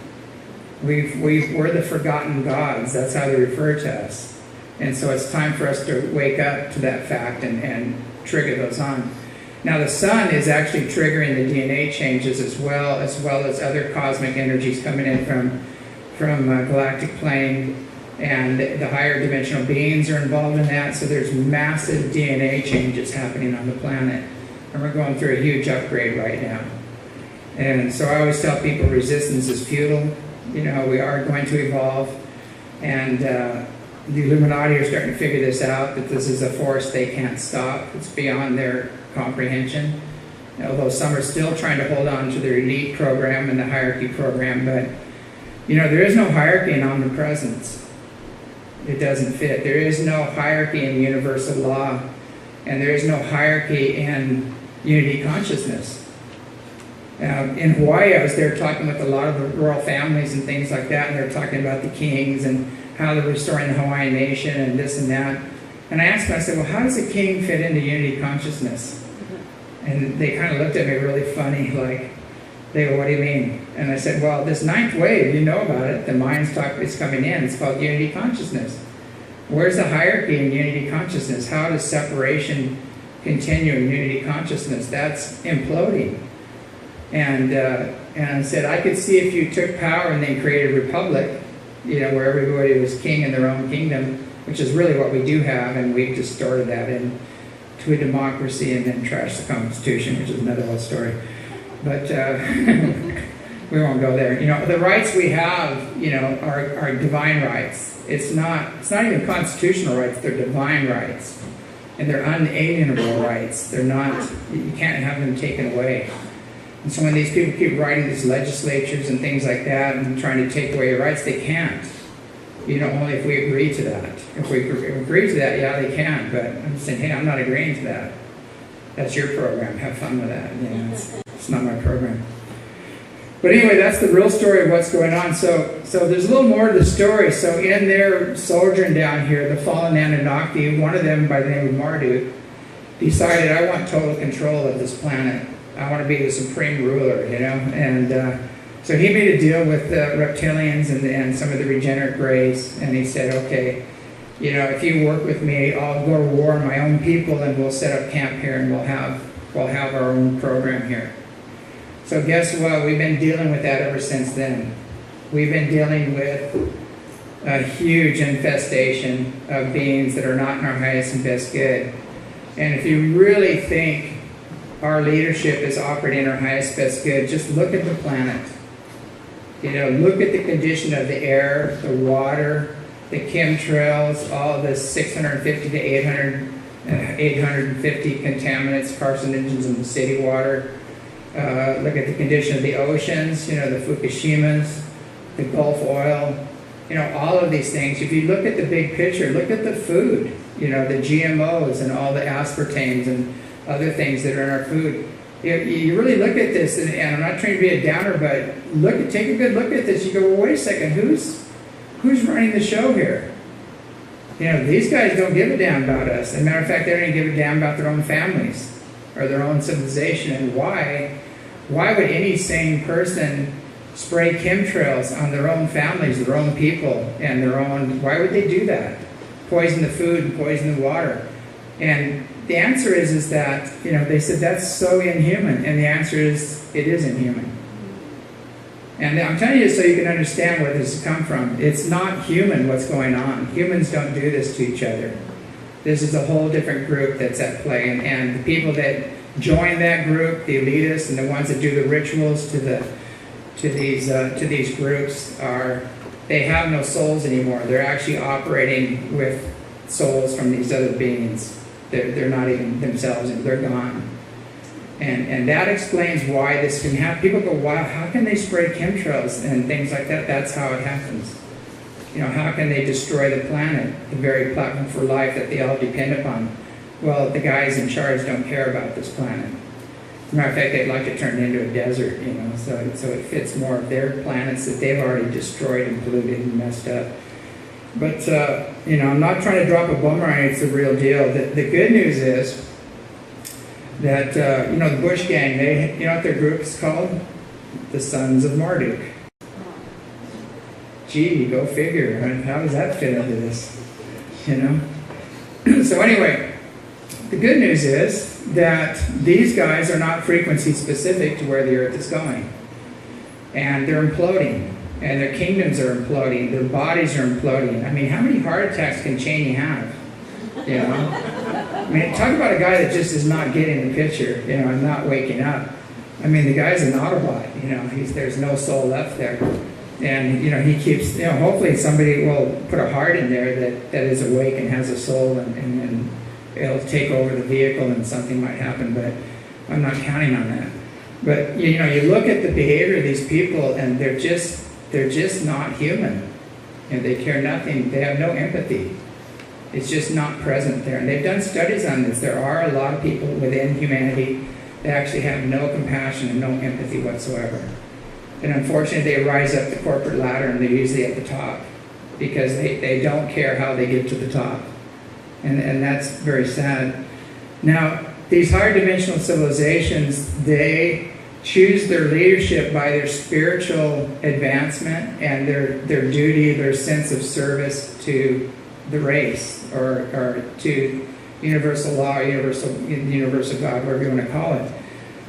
S1: We're the forgotten gods. That's how they refer to us. And so it's time for us to wake up to that fact and trigger those on. Now the sun is actually triggering the DNA changes as well as other cosmic energies coming in from galactic plane, and the higher dimensional beings are involved in that. So there's massive DNA changes happening on the planet, and we're going through a huge upgrade right now. And so I always tell people resistance is futile. We are going to evolve, and the Illuminati are starting to figure this out, that this is a force they can't stop. It's beyond their comprehension, although some are still trying to hold on to their elite program and the hierarchy program. But there is no hierarchy in omnipresence. It doesn't fit. There is no hierarchy in universal law, and there is no hierarchy in unity consciousness. In Hawaii, I was there talking with a lot of the royal families and things like that, and they're talking about the kings and how they're restoring the Hawaiian nation and this and that. And I asked them, I said, well, how does a king fit into unity consciousness? And they kind of looked at me really funny, like, they go, what do you mean? And I said, well, this ninth wave, you know about it, the mind's talk is coming in, it's called unity consciousness. Where's the hierarchy in unity consciousness? How does separation continue in unity consciousness? That's imploding. And I said, I could see if you took power and then created a republic, where everybody was king in their own kingdom, which is really what we do have, and we've distorted that into a democracy and then trashed the Constitution, which is another whole story. But we won't go there. The rights we have, are divine rights. It's not even constitutional rights, they're divine rights. And they're unalienable rights. They're not, you can't have them taken away. And so when these people keep writing these legislatures and things like that and trying to take away your rights, they can't. Only if we agree to that. If we agree to that, yeah, they can. But I'm saying, hey, I'm not agreeing to that. That's your program. Have fun with that. It's not my program. But anyway, that's the real story of what's going on. So there's a little more to the story. So in their sojourn down here, the fallen Anunnaki, one of them by the name of Marduk, decided, I want total control of this planet. I want to be the supreme ruler, And so he made a deal with the reptilians and some of the regenerate race, and he said, okay, if you work with me, I'll go to war on my own people, and we'll set up camp here, and we'll have our own program here. So guess what? We've been dealing with that ever since then. We've been dealing with a huge infestation of beings that are not in our highest and best good. And if you really think our leadership is operating in our highest best good, just look at the planet. Look at the condition of the air, the water, the chemtrails, all the 650 to 850 contaminants, carcinogens in the city water. Look at the condition of the oceans, the Fukushimas, the Gulf oil, all of these things. If you look at the big picture, look at the food, the GMOs and all the aspartames and other things that are in our food. You really look at this, and I'm not trying to be a downer, but take a good look at this. You go, well, wait a second, who's running the show here? These guys don't give a damn about us. As a matter of fact, they don't even give a damn about their own families or their own civilization. And why would any sane person spray chemtrails on their own families, their own people, and why would they do that? Poison the food and poison the water. And the answer is that, they said that's so inhuman. And the answer is, it is inhuman. And I'm telling you so you can understand where this has come from. It's not human what's going on. Humans don't do this to each other. This is a whole different group that's at play. And the people that join that group, the elitists and the ones that do the rituals to these groups, they have no souls anymore. They're actually operating with souls from these other beings. They're not even themselves, they're gone. And that explains why this can happen. People go, wow, how can they spray chemtrails and things like that? That's how it happens. How can they destroy the planet, the very platform for life that they all depend upon? Well, the guys in charge don't care about this planet. As a matter of fact, they'd like to turn it into a desert, so it fits more of their planets that they've already destroyed and polluted and messed up. But, I'm not trying to drop a bomber on it, it's the real deal. The good news is that, the Bush gang, you know what their group is called? The Sons of Marduk. Gee, go figure. How does that fit into this? So anyway, the good news is that these guys are not frequency specific to where the Earth is going. And they're imploding. And their kingdoms are imploding. Their bodies are imploding. I mean, how many heart attacks can Cheney have? I mean, talk about a guy that just is not getting the picture, and not waking up. I mean, the guy's an Autobot, there's no soul left there. And, he keeps, hopefully somebody will put a heart in there that is awake and has a soul and it'll take over the vehicle and something might happen, but I'm not counting on that. But, you look at the behavior of these people and they're just not human. They care nothing, they have no empathy. It's just not present there. And they've done studies on this. There are a lot of people within humanity that actually have no compassion and no empathy whatsoever. And unfortunately, they rise up the corporate ladder and they're usually at the top because they don't care how they get to the top. And that's very sad. Now, these higher dimensional civilizations, they choose their leadership by their spiritual advancement and their duty, their sense of service to the race or to universal law, universal God, whatever you want to call it.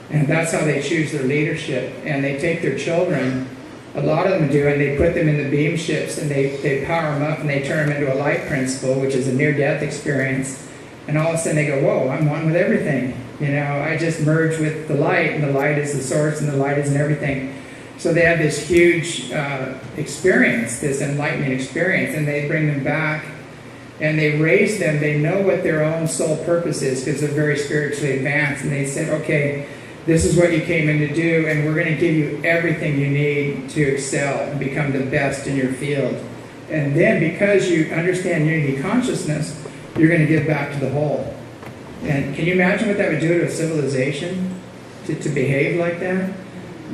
S1: And that's how they choose their leadership. And they take their children, a lot of them do, and they put them in the beam ships and they power them up and they turn them into a light principle, which is a near-death experience. And all of a sudden they go, whoa, I'm one with everything. I just merge with the light, and the light is the source, and the light is in everything. So they have this huge experience, this enlightenment experience, and they bring them back, and they raise them. They know what their own soul purpose is because they're very spiritually advanced. And they said, okay, this is what you came in to do, and we're going to give you everything you need to excel and become the best in your field. And then because you understand unity consciousness, you're going to give back to the whole. And can you imagine what that would do to a civilization to behave like that?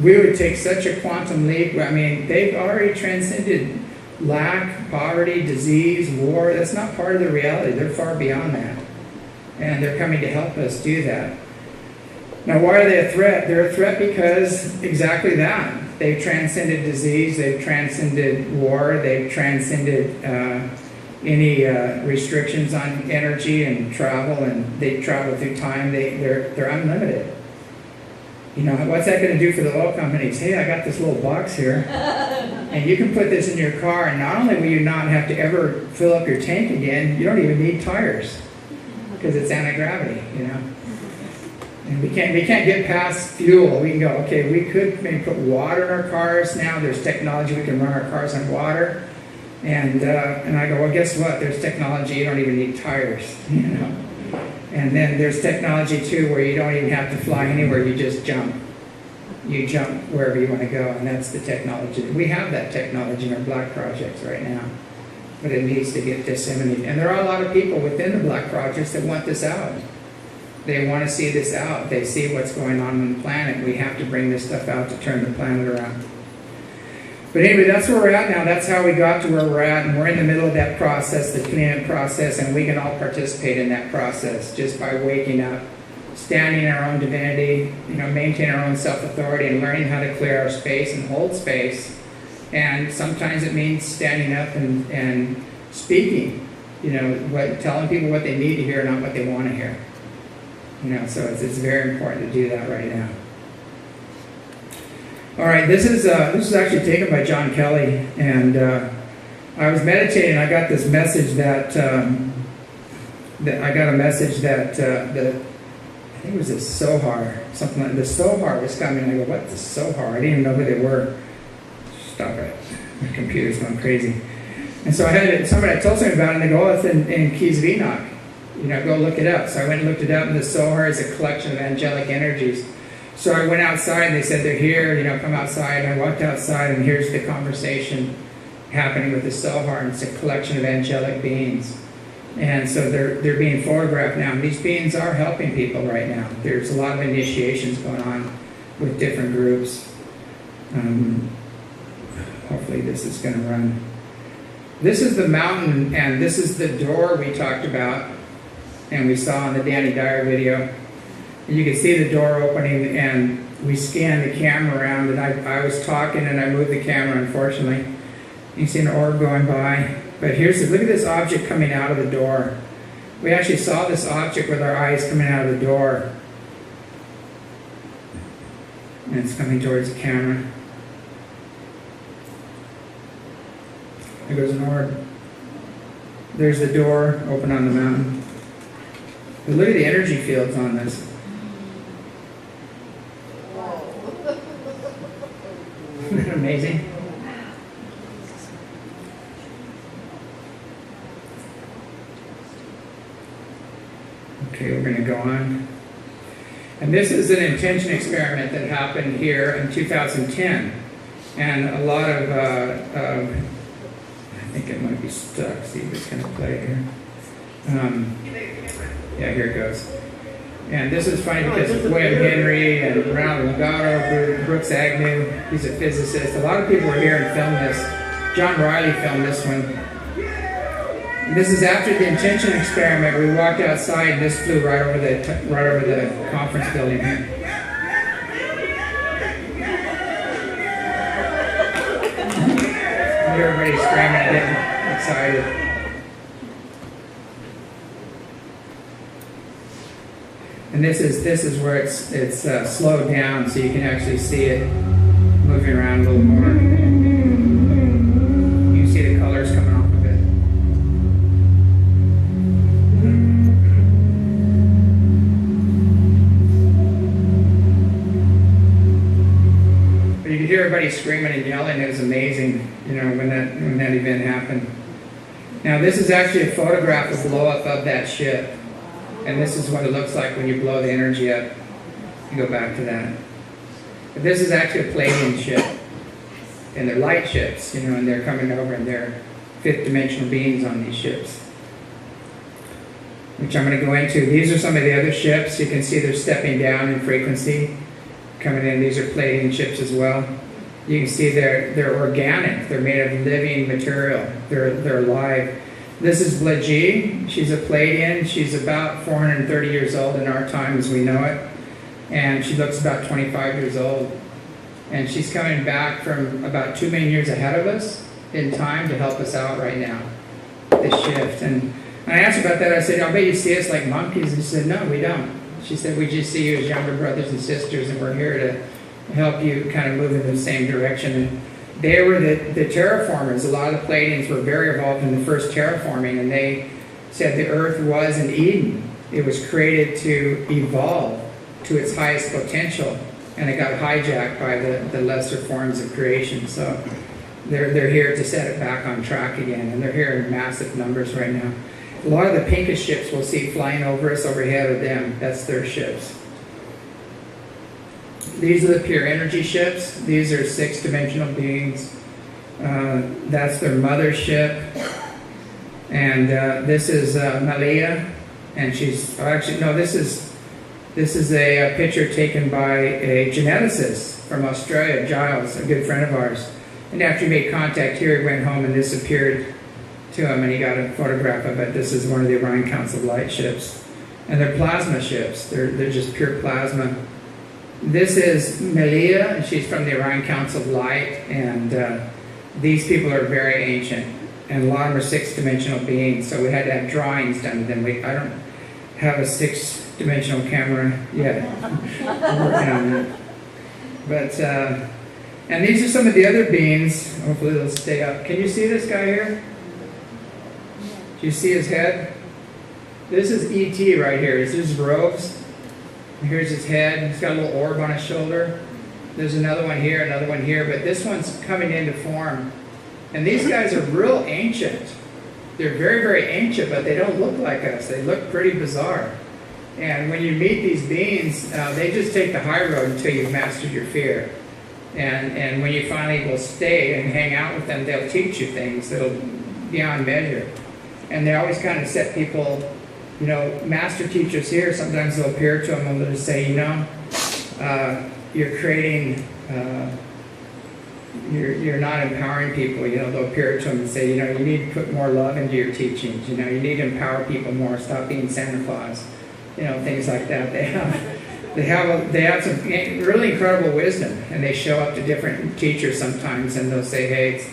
S1: We would take such a quantum leap. I mean, they've already transcended lack, poverty, disease, war. That's not part of the reality. They're far beyond that. And they're coming to help us do that. Now, why are they a threat? They're a threat because exactly that. They've transcended disease, they've transcended war, they've transcended any restrictions on energy and travel, and they travel through time. They're unlimited. What's that going to do for the oil companies? Hey, I got this little box here, and you can put this in your car, and not only will you not have to ever fill up your tank again, you don't even need tires because it's anti-gravity, And we can't get past fuel. We can go, okay, we could maybe put water in our cars now. There's technology, we can run our cars on water. And I go, well, guess what? There's technology, you don't even need tires, And then there's technology, too, where you don't even have to fly anywhere, you just jump. you jump wherever you want to go, and that's the technology. We have that technology in our black projects right now, but it needs to get disseminated. And there are a lot of people within the black projects that want this out. They want to see this out. They see what's going on the planet. We have to bring this stuff out to turn the planet around. But anyway, that's where we're at now. That's how we got to where we're at, and we're in the middle of that process, the cleanup process, and we can all participate in that process just by waking up, standing in our own divinity, maintain our own self-authority, and learning how to clear our space and hold space. And sometimes it means standing up and speaking, telling people what they need to hear, not what they want to hear. So it's very important to do that right now. All right, this is actually taken by John Kelly, and I was meditating. I got this message that I think it was the Sohar, something like the Sohar was coming. I go, what's the Sohar? I didn't even know who they were. Stop it! My computer's going crazy. And so I told somebody about it, and they go, oh, it's in Keys of Enoch. Go look it up. So I went and looked it up, and the Sohar is a collection of angelic energies. So I went outside, and they said they're here, come outside. And I walked outside, and here's the conversation happening with the Sohar, and it's a collection of angelic beings. And so they're being photographed now. And these beings are helping people right now. There's a lot of initiations going on with different groups. Hopefully this is going to run. This is the mountain, and this is the door we talked about, and we saw in the Danny Dyer video. And you can see the door opening, and we scanned the camera around, and I was talking, and I moved the camera, unfortunately. You can see an orb going by. But look at this object coming out of the door. We actually saw this object with our eyes coming out of the door. And it's coming towards the camera. There goes an orb. There's the door open on the mountain. But look at the energy fields on this. Isn't that amazing? Okay, we're going to go on. And this is an intention experiment that happened here in 2010. And a lot of, I think it might be stuck. See if it's going to play here. Yeah, here it goes. And this is funny because William Henry and Ronald Lugaro, Brooks Agnew, he's a physicist. A lot of people were here and filmed this. John Riley filmed this one. And this is after the intention experiment. We walked outside, and this flew right over the conference building here. Everybody's screaming and getting excited. And this is where it's slowed down, so you can actually see it moving around a little more. You can see the colors coming off of it. But you could hear everybody screaming and yelling. It was amazing, when that event happened. Now this is actually a photograph of blow up of that ship. And this is what it looks like when you blow the energy up. You go back to that. But this is actually a Palladian ship. And they're light ships, and they're coming over, and they're fifth dimensional beings on these ships, which I'm going to go into. These are some of the other ships. You can see they're stepping down in frequency, coming in. These are Palladian ships as well. You can see they're organic. They're made of living material. They're alive. This is Blajee. She's a Palladian. She's about 430 years old in our time as we know it. And she looks about 25 years old. And she's coming back from about 2 million years ahead of us in time to help us out right now, this shift. And I asked her about that. I said, I bet you see us like monkeys. And she said, no, we don't. She said, we just see you as younger brothers and sisters, and we're here to help you kind of move in the same direction. And they were the terraformers. A lot of the Palladians were very involved in the first terraforming, and they said the earth was an Eden. It was created to evolve to its highest potential, and it got hijacked by the lesser forms of creation. So they're here to set it back on track again, and they're here in massive numbers right now. A lot of the pinkish ships we'll see flying over us overhead of them. That's their ships. these are the pure energy ships. These are 6-dimensional beings. That's their mothership. And this is Malia, and she's actually no. This is a picture taken by a geneticist from Australia, Giles, a good friend of ours. And after he made contact here, he went home and this appeared to him, and he got a photograph of it. This is one of the Orion Council light ships, and they're plasma ships. They're just pure plasma. This is Malia, and she's from the Orion Council of Light, and these people are very ancient, and a lot of them are 6-dimensional beings, so we had to have drawings done of them. I don't have a 6-dimensional camera yet. I'm working on that. But, and these are some of the other beings. Hopefully they'll stay up. Can you see this guy here? Do you see his head? This is E.T. right here. This is his robes. Here's his head. He's got a little orb on his shoulder. There's another one here, but this one's coming into form. And these guys are real ancient. They're very, very ancient, but they don't look like us. They look pretty bizarre. And when you meet these beings, they just take the high road until you've mastered your fear. And when you finally will stay and hang out with them, they'll teach you things that'll beyond measure. And they always kind of set people, you know, master teachers here, sometimes they'll appear to them and they'll just say, you know, you're creating, you're not empowering people. You know, they'll appear to them and say, you know, you need to put more love into your teachings. You know, you need to empower people more. Stop being Santa Claus. You know, things like that. They have some really incredible wisdom, and they show up to different teachers sometimes, and they'll say, hey,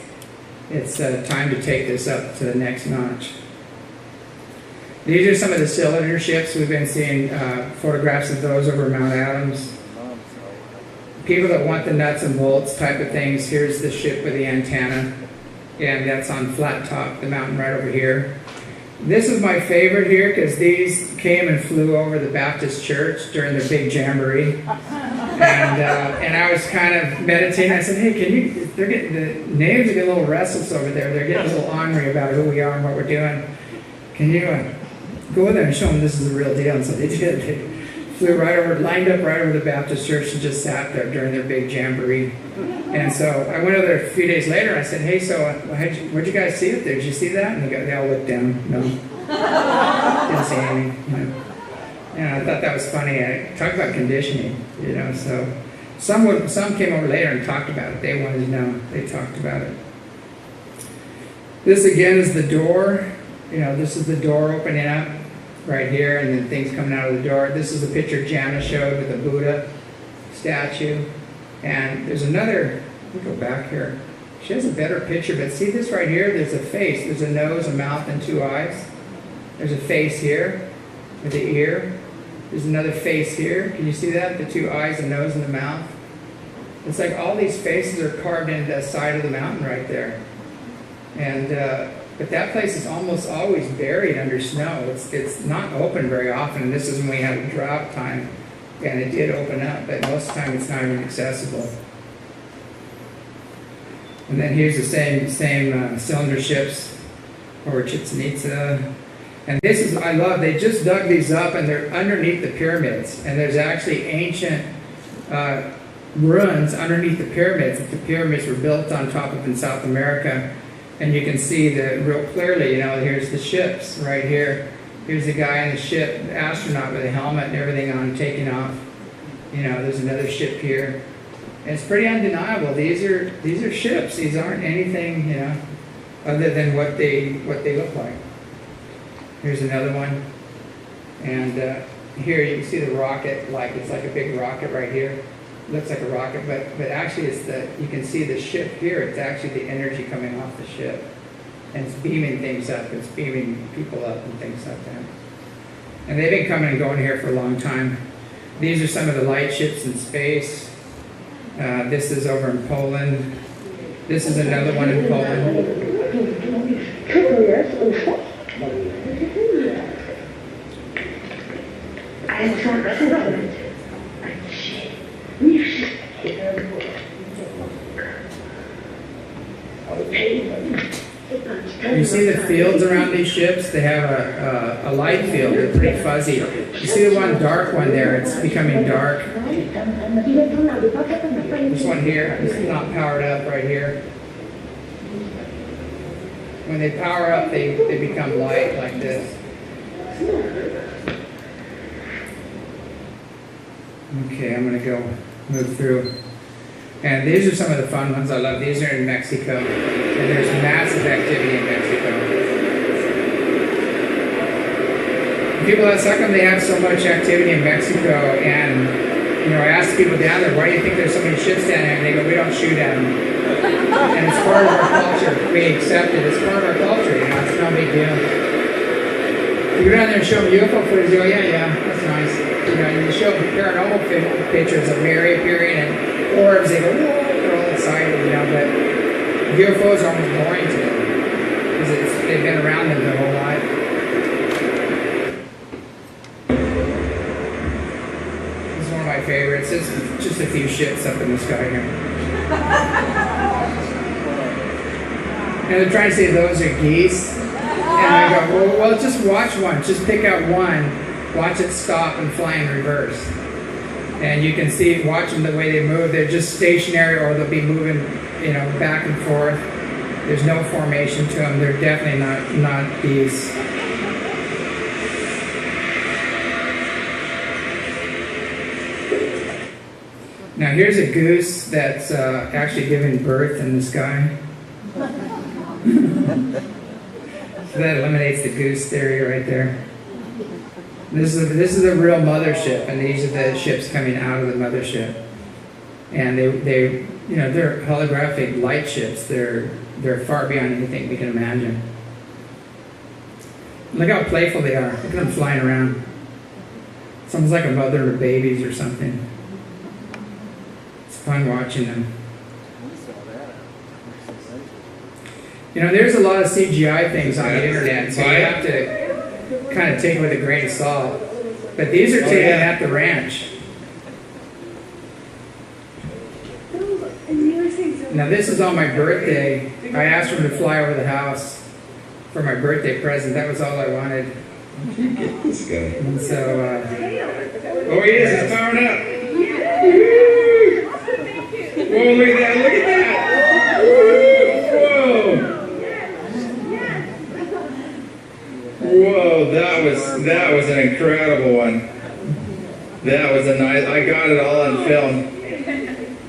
S1: it's time to take this up to the next notch. These are some of the cylinder ships. We've been seeing photographs of those over Mount Adams. People that want the nuts and bolts type of things. Here's the ship with the antenna, and that's on Flat Top, the mountain right over here. This is my favorite here because these came and flew over the Baptist church during the big jamboree, and I was kind of meditating. I said, "Hey, can you?" They're getting the names are getting a little restless over there. They're getting a little ornery about who we are and what we're doing. Can you go over there and show them this is the real deal? And so they did. They flew right over, lined up right over the Baptist church, and just sat there during their big jamboree. And so I went over there a few days later. I said, "Hey, so what'd you guys see up there? Did you see that?" And they all looked down. No, didn't see anything. You know. And I thought that was funny. I talked about conditioning. You know, so some came over later and talked about it. They wanted to know. They talked about it. This again is the door. You know, this is the door opening up right here, and then things coming out of the door. This is the picture Jana showed with the Buddha statue. And there's another, let me go back here. She has a better picture, but see this right here? There's a face. There's a nose, a mouth, and 2 eyes. There's a face here with the ear. There's another face here. Can you see that? The 2 eyes, the nose, and the mouth. It's like all these faces are carved into the side of the mountain right there. And but that place is almost always buried under snow. It's not open very often. And this is when we had a drought time. And it did open up, but most of the time it's not even accessible. And then here's the same cylinder ships over Chichen Itza. And this is, I love, they just dug these up and they're underneath the pyramids. And there's actually ancient ruins underneath the pyramids that the pyramids were built on top of in South America. And you can see real clearly, you know, here's the ships right here. Here's the guy in the ship, the astronaut with a helmet and everything on, taking off. You know, there's another ship here. And it's pretty undeniable. These are ships. These aren't anything, you know, other than what they look like. Here's another one. And here you can see the rocket, like it's like a big rocket right here. It looks like a rocket, but actually you can see the ship here. It's actually the energy coming off the ship. And it's beaming things up. It's beaming people up and things like that. And they've been coming and going here for a long time. These are some of the light ships in space. This is over in Poland. This is another one in Poland. You see the fields around these ships? They have a light field. They're pretty fuzzy. You see the one dark one there? It's becoming dark. This one here is not powered up right here. When they power up, they become light like this. Okay, I'm going to go move through. And these are some of the fun ones I love. These are in Mexico. And there's massive activity in Mexico. People ask, how come they have so much activity in Mexico? And, you know, I asked people down there, why do you think there's so many ships down there? And they go, we don't shoot at them. And it's part of our culture. We accept it. It's part of our culture. You know, it's no big deal. You go down there and show them UFO footage, they go, yeah, that's nice. You know, you show them paranormal pictures of Mary appearing and Orbs, they go, whoa, they're all excited, you know, but UFOs are almost boring to them because they've been around them their whole life. This is one of my favorites. It's just a few ships up in the sky here. And they're trying to say those are geese. And I go, well, just watch one. Just pick out one, watch it stop and fly in reverse. And you can see, watch them the way they move. They're just stationary, or they'll be moving, you know, back and forth. There's no formation to them. They're definitely not geese. Now here's a goose that's actually giving birth in the sky. So that eliminates the goose theory right there. This is a real mothership, and these are the ships coming out of the mothership. And they you know, they're holographic light ships. They're far beyond anything we can imagine. Look how playful they are. Look at them flying around. It's almost like a mother and babies or something. It's fun watching them. You know, there's a lot of CGI things on the internet, so you have to kind of take it with a grain of salt. But these are taken at the ranch. Now this is on my birthday. I asked him to fly over the house for my birthday present. That was all I wanted.
S10: This guy.
S1: And so,
S5: Oh, he is. He's powering up. Whoa, look at that. Look at that. Whoa, that was an incredible one. That was a nice. I got it all on film.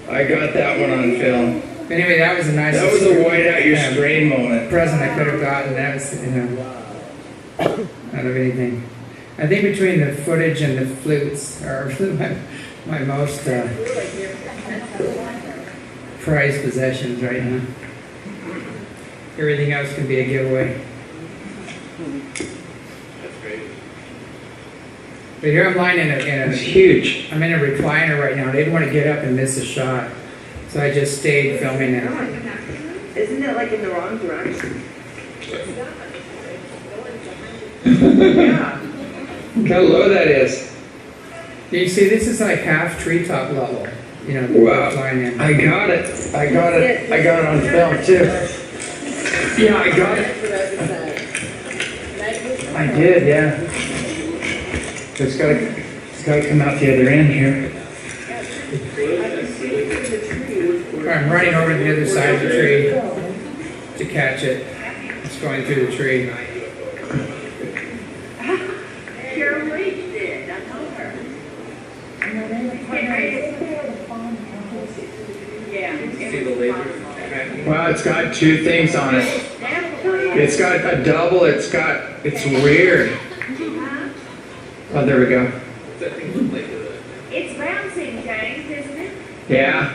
S5: I got that one on film.
S1: Anyway, that was a nice.
S5: That was a white out your screen moment.
S1: Present I could have gotten. That was, you know, out of anything. I think between the footage and the flutes are my most prized possessions right now. Everything else can be a giveaway. But here I'm lying in a
S5: It's huge.
S1: I'm in a recliner right now. I didn't want to get up and miss a shot, so I just stayed filming it.
S12: Isn't it like in the wrong direction?
S1: Yeah. Look how low that is. You see, this is like half treetop level. You know,
S5: wow.
S1: Flying in.
S5: I got it. I got it on film too. Yeah, I got it. I did, yeah. It's gotta come out the other end here.
S1: I'm running over to the other side of the tree to catch it. It's going through the tree.
S5: Wow, it's got two things on it. It's got a double, it's weird. Oh, there we go.
S12: It's bouncing, James, isn't it?
S5: Yeah.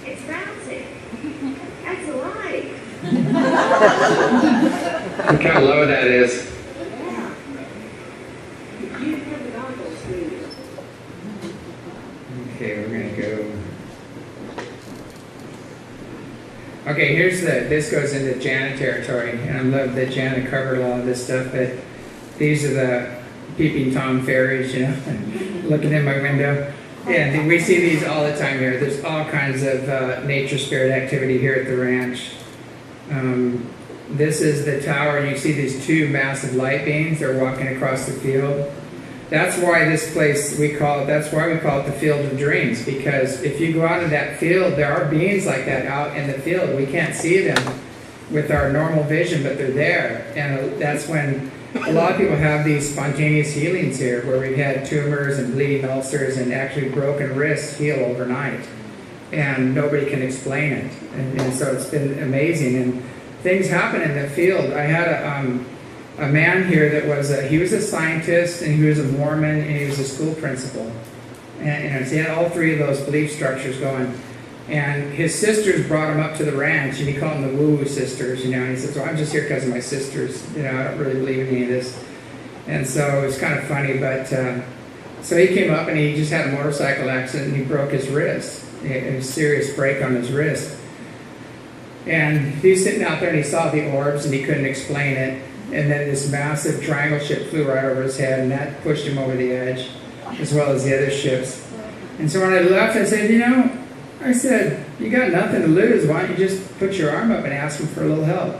S12: It's bouncing. That's alive.
S5: Look how low that is.
S1: Okay, we're gonna go. Okay, this goes into Janet territory, and I love that Janet covered a lot of this stuff, but these are the peeping Tom fairies, you know, looking in my window. And we see these all the time here. There's all kinds of nature spirit activity here at the ranch. This is the tower, and you see these two massive light beams. They're walking across the field. That's why this place, that's why we call it the Field of Dreams, because if you go out in that field, there are beings like that out in the field. We can't see them with our normal vision, but they're there. And that's when a lot of people have these spontaneous healings here, where we've had tumors and bleeding ulcers and actually broken wrists heal overnight. And nobody can explain it. And so it's been amazing. And things happen in the field. I had a man here that was he was a scientist, and he was a Mormon, and he was a school principal. And he had all three of those belief structures going. And his sisters brought him up to the ranch, and he called them the woo-woo sisters, and he says, well, I'm just here because of my sisters. I don't really believe in any of this. And so it was kind of funny, but so he came up, and he just had a motorcycle accident, and he broke his wrist. A serious break on his wrist. And he's sitting out there, and he saw the orbs, and he couldn't explain it. And then this massive triangle ship flew right over his head, and that pushed him over the edge, as well as the other ships. And so when I left, I said, you got nothing to lose. Why don't you just put your arm up and ask him for a little help?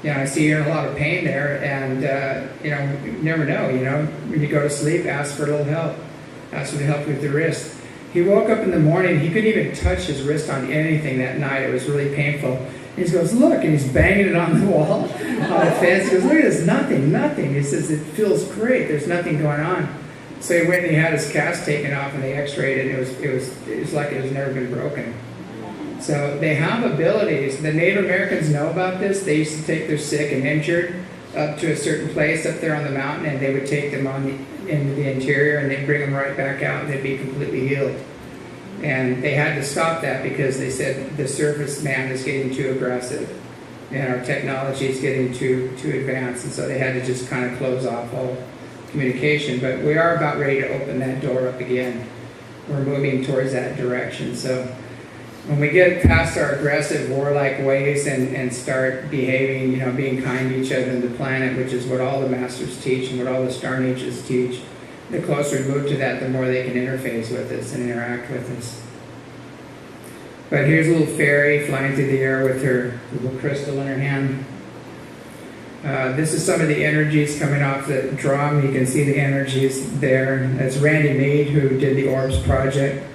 S1: I see you're in a lot of pain there, and, you never know, when you go to sleep, ask for a little help. Ask him to help you with the wrist. He woke up in the morning, he couldn't even touch his wrist on anything that night. It was really painful. And he goes, look, and he's banging it on the wall, on the fence. He goes, look at this, nothing. He says, it feels great, there's nothing going on. So he went and he had his cast taken off, and they x-rayed it, and it was like it was never been broken. So they have abilities. The Native Americans know about this. They used to take their sick and injured up to a certain place up there on the mountain, and they would take them into the interior, and they'd bring them right back out, and they'd be completely healed. And they had to stop that because they said the surface man is getting too aggressive, and our technology is getting too advanced, and so they had to just kind of close off all communication. But we are about ready to open that door up again. We're moving towards that direction. So when we get past our aggressive warlike ways and start behaving, being kind to each other and the planet, which is what all the masters teach and what all the star niches teach, the closer we move to that, the more they can interface with us and interact with us. But here's a little fairy flying through the air with her little crystal in her hand. This is some of the energies coming off the drum. You can see the energies there. That's Randy Mead, who did the Orbs project.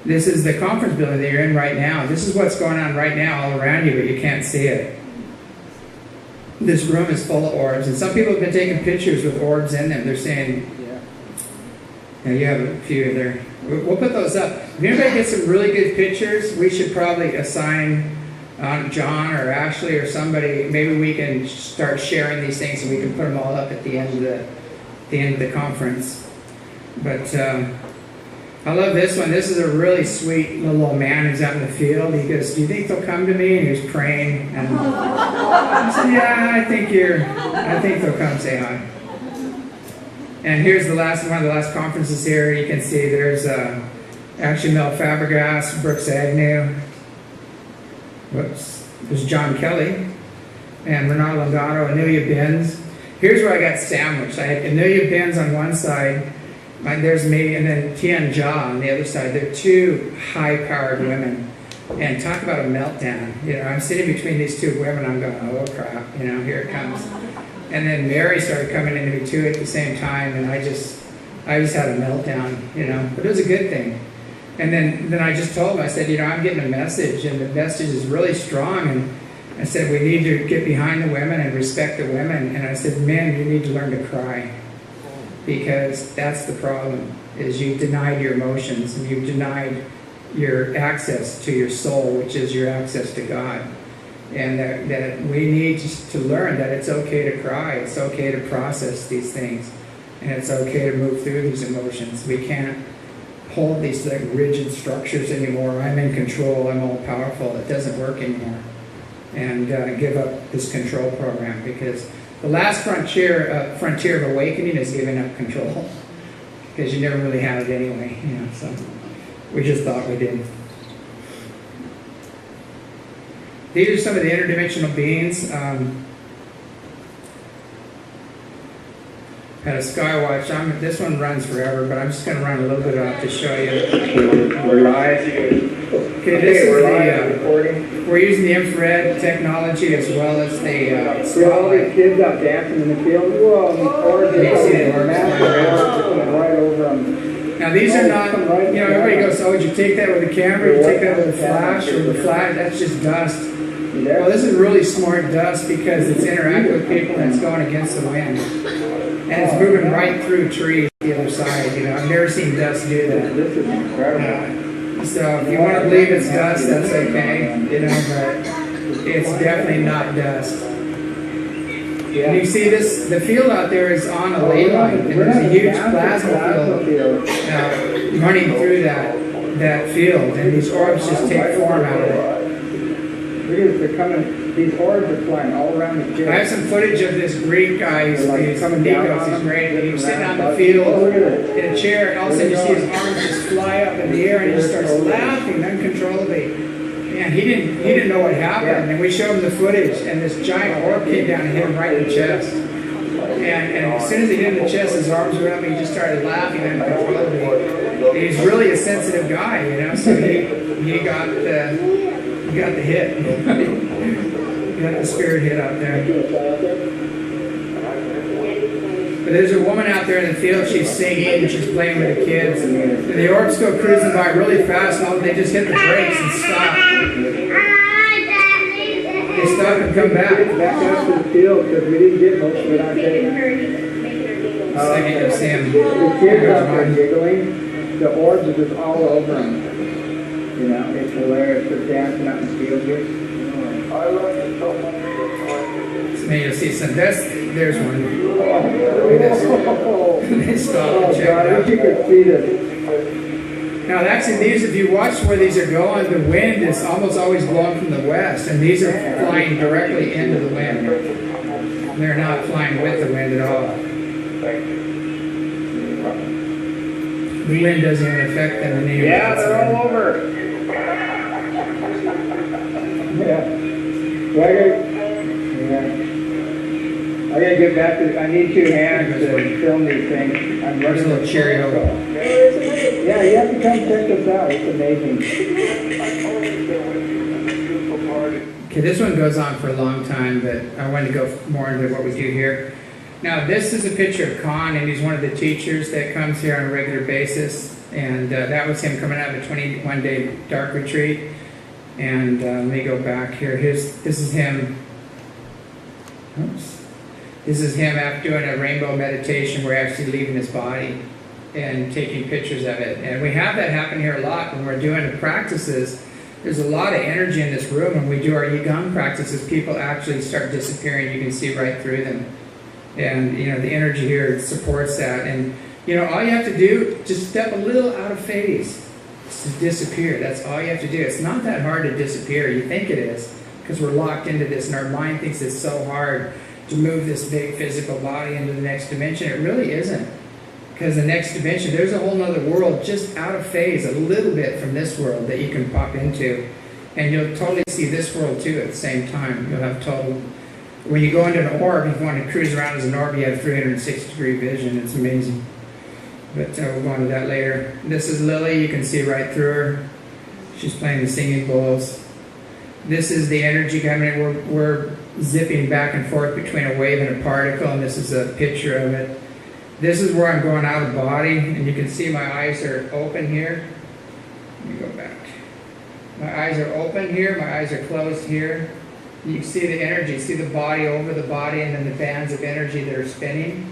S1: This is the conference building that you're in right now. This is what's going on right now all around you, but you can't see it. This room is full of orbs, and some people have been taking pictures with orbs in them. They're saying, you have a few there. We'll put those up. If anybody gets some really good pictures, we should probably assign John or Ashley or somebody. Maybe we can start sharing these things, and we can put them all up at the end of the conference. But I love this one. This is a really sweet little old man who's out in the field. He goes, do you think they'll come to me? And he was praying. And I said, yeah, I think they'll come say hi. And here's one of the last conferences here. You can see there's actually Mel Fabregas, Brooks Agnew. Whoops. There's John Kelly and Renato Longato, Amelia Benz. Here's where I got sandwiched. I had Amelia Benz on one side. There's me, and then Tian Jia on the other side. They're two high-powered women. And talk about a meltdown. I'm sitting between these two women. I'm going, oh, crap. Here it comes. And then Mary started coming into me, too, at the same time. And I just had a meltdown, But it was a good thing. And then I just told them, I said, I'm getting a message. And the message is really strong. And I said, we need to get behind the women and respect the women. And I said, men, you need to learn to cry. Because that's the problem, is you've denied your emotions, and you've denied your access to your soul, which is your access to God. And that we need to learn that it's okay to cry, it's okay to process these things, and it's okay to move through these emotions. We can't hold these rigid structures anymore. I'm in control, I'm all powerful. It doesn't work anymore. And give up this control program, because the last frontier of awakening is giving up control, because you never really had it anyway, so we just thought we did. These are some of the interdimensional beings. had a Skywatch. This one runs forever, but I'm just going to run a little bit off to show you.
S3: We're live.
S1: Okay, this is we're using the infrared technology as well as the
S3: See all these
S1: spotlight.
S3: kids out dancing in the field? Whoa, and the orbs
S1: You see the orbs
S3: are right over them.
S1: Now these are not, everybody goes, oh, would you take that with a camera? You take that with a flash or the flash? That's just dust. Well, this is really smart dust because it's interacting with people and it's going against the wind. And it's moving right through trees the other side, I've never seen dust do that.
S3: This is incredible.
S1: So if you want to believe it's dust, that's okay, but it's definitely not dust. And you see this, the field out there is on a ley line, and there's a huge plasma field running through that field, and these orbs just take form out of it.
S3: They're coming, these orbs are flying all around the field.
S1: I have some footage of this Greek guy, he's coming down, he's great, and he was sitting on the field in a chair, and all of a sudden you see his arms just fly up in the air, and he just starts laughing uncontrollably. And he didn't know what happened, and we showed him the footage, and this giant orb came down and hit him right in the chest. And as soon as he hit him in the chest, his arms were up, and he just started laughing uncontrollably. And he's really a sensitive guy, so he got the hit. He got the spirit hit out there. But there's a woman out there in the field, she's singing, and she's playing with the kids. And the orbs go cruising by really fast, and they just hit the brakes and stop. They stop and come back.
S3: Back up to the field because we didn't get most of it out there.
S1: Second, you'll see him.
S3: The kids out there giggling, the orbs are just all over them. It's hilarious. They're dancing out in the field here. I love it so much.
S1: So now you'll see some. There's one. Look at this. They stop and check it out.
S3: I wish you could see this.
S1: Now, actually, if you watch where these are going, the wind is almost always blowing from the west, and these are flying directly into the wind. They're not flying with the wind at all. The wind doesn't even affect them in any way.
S3: Yeah, they're all over. I gotta get back to. I need 2 hands to film these things. I'm
S1: There's a little Cheerio.
S3: Yeah, you have to come check this out. It's amazing.
S1: Okay, this one goes on for a long time, but I wanted to go more into what we do here. Now, this is a picture of Khan, and he's one of the teachers that comes here on a regular basis. And that was him coming out of a 21-day dark retreat. And let me go back here. This is him. Oops. This is him after doing a rainbow meditation. We're actually leaving his body and taking pictures of it. And we have that happen here a lot when we're doing the practices. There's a lot of energy in this room. When we do our Qigong practices, people actually start disappearing. You can see right through them. And, the energy here supports that. And, all you have to do, just step a little out of phase to disappear. That's all you have to do. It's not that hard to disappear. You think it is, because we're locked into this, and our mind thinks it's so hard to move this big physical body into the next dimension. It really isn't. Because the next dimension, there's a whole other world just out of phase, a little bit from this world that you can pop into. And you'll totally see this world too at the same time. You'll have total... When you go into an orb, if you want to cruise around as an orb, you have 360-degree vision. It's amazing. But we'll go on to that later. This is Lily. You can see right through her. She's playing the singing bowls. This is the energy coming in. We're zipping back and forth between a wave and a particle, and this is a picture of it. This is where I'm going out of body, and you can see my eyes are open here. Let me go back. My eyes are open here. My eyes are closed here. You can see the energy, see the body over the body, and then the bands of energy that are spinning.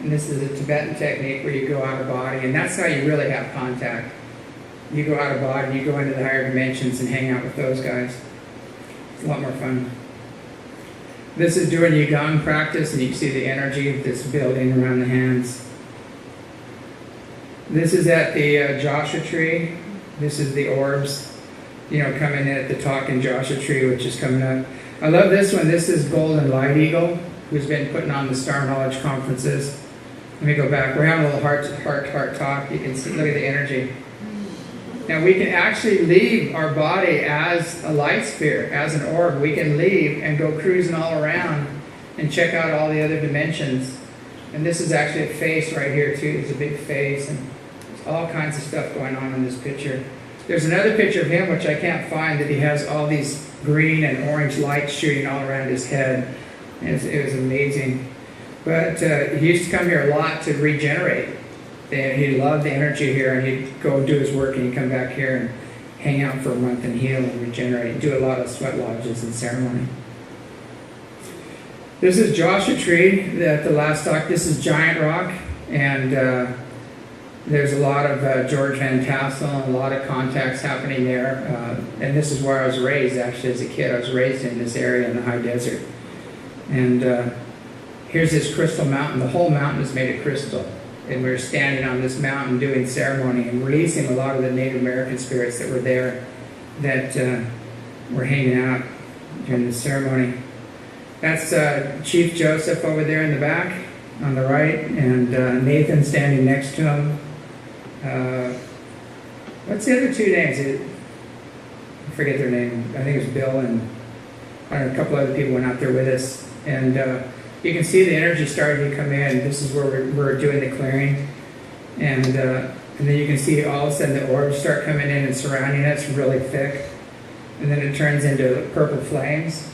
S1: And this is a Tibetan technique where you go out of body, and that's how you really have contact. You go out of body, you go into the higher dimensions and hang out with those guys. It's a lot more fun. This is doing Qigong practice, and you can see the energy that's building around the hands. This is at the Joshua tree. This is the orbs, coming in at the talking Joshua tree, which is coming up. I love this one. This is Golden Light Eagle, who's been putting on the Star Knowledge conferences. Let me go back. We're having a little heart talk. You can see, look at the energy. Now we can actually leave our body as a light sphere, as an orb. We can leave and go cruising all around and check out all the other dimensions. And this is actually a face right here too. There's a big face and there's all kinds of stuff going on in this picture. There's another picture of him which I can't find, that he has all these green and orange lights shooting all around his head. And it was amazing. But he used to come here a lot to regenerate. And he loved the energy here, and he'd go do his work and he'd come back here and hang out for a month and heal and regenerate, do a lot of sweat lodges and ceremony. This is Joshua Tree, the last talk. This is Giant Rock, and there's a lot of George Van Tassel and a lot of contacts happening there. And this is where I was raised, actually, as a kid. I was raised in this area in the high desert. And here's this crystal mountain. The whole mountain is made of crystal. And we were standing on this mountain doing ceremony and releasing a lot of the Native American spirits that were there, that were hanging out during the ceremony. That's Chief Joseph over there in the back on the right, and Nathan standing next to him. What's the other two names? I forget their name. I think it was Bill, and a couple other people went out there with us. And you can see the energy starting to come in. This is where we're doing the clearing. And then you can see all of a sudden the orbs start coming in and surrounding us really thick. And then it turns into purple flames.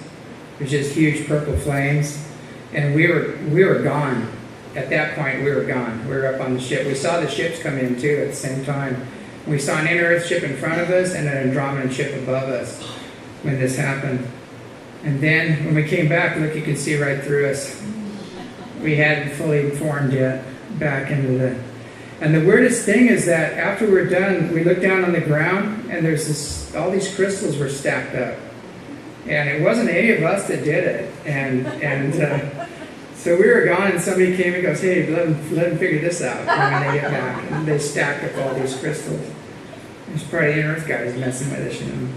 S1: There's just huge purple flames. And we were gone. At that point, we were gone. We were up on the ship. We saw the ships come in too at the same time. We saw an inner-Earth ship in front of us and an Andromedan ship above us when this happened. And then when we came back, look, you can see right through us. We hadn't fully formed yet back into the... And the weirdest thing is that after we're done, we look down on the ground and there's this, all these crystals were stacked up. And it wasn't any of us that did it. And so we were gone, and somebody came and goes, hey, let them figure this out when they get back. And they stacked up all these crystals. There's probably the Earth guys messing with us, you know.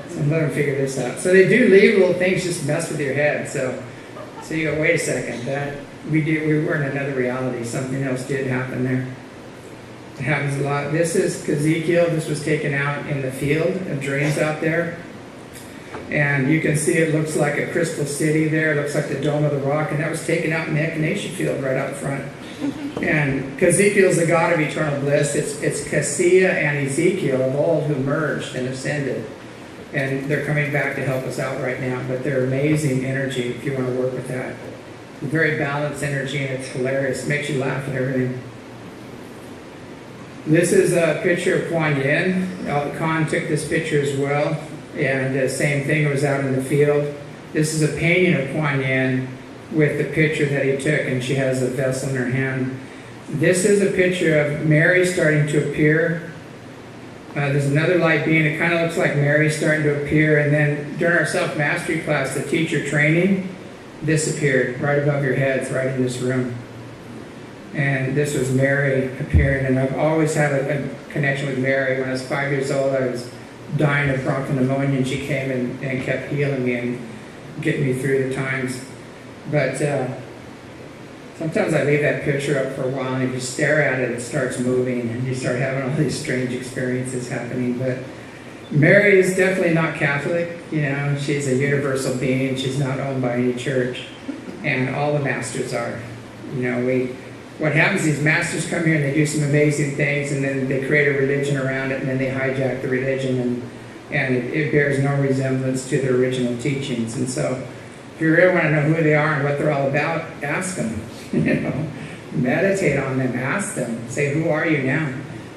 S1: So let them figure this out. So they do leave little things just mess with your head. So you go, wait a second, that we were in another reality. Something else did happen there. It happens a lot. This is Ezekiel. This was taken out in the field of dreams out there. And you can see it looks like a crystal city there. It looks like the Dome of the Rock. And that was taken out in the Echinacea field right out front. And Ezekiel's the god of eternal bliss. It's Cassia and Ezekiel of old who merged and ascended. And they're coming back to help us out right now. But they're amazing energy if you want to work with that. Very balanced energy, and it's hilarious. It makes you laugh and everything. This is a picture of Kuan Yin. Khan took this picture as well. And the same thing, was out in the field. This is a painting of Kuan Yin with the picture that he took, and she has a vessel in her hand. This is a picture of Mary starting to appear. There's another light being. It kind of looks like Mary starting to appear. And then during our self-mastery class, the teacher training, this appeared right above your heads, right in this room. And this was Mary appearing. And I've always had a connection with Mary. When I was 5 years old, I was dying of bronchopneumonia, and she came and kept healing me and getting me through the times. But sometimes I leave that picture up for a while, and if you stare at it, it starts moving, and you start having all these strange experiences happening. But Mary is definitely not Catholic. You know, she's a universal being. She's not owned by any church, and all the masters are. You know, what happens is these masters come here and they do some amazing things, and then they create a religion around it, and then they hijack the religion, and it bears no resemblance to their original teachings. And so if you really want to know who they are and what they're all about, ask them. You know, meditate on them, ask them. Say, who are you now?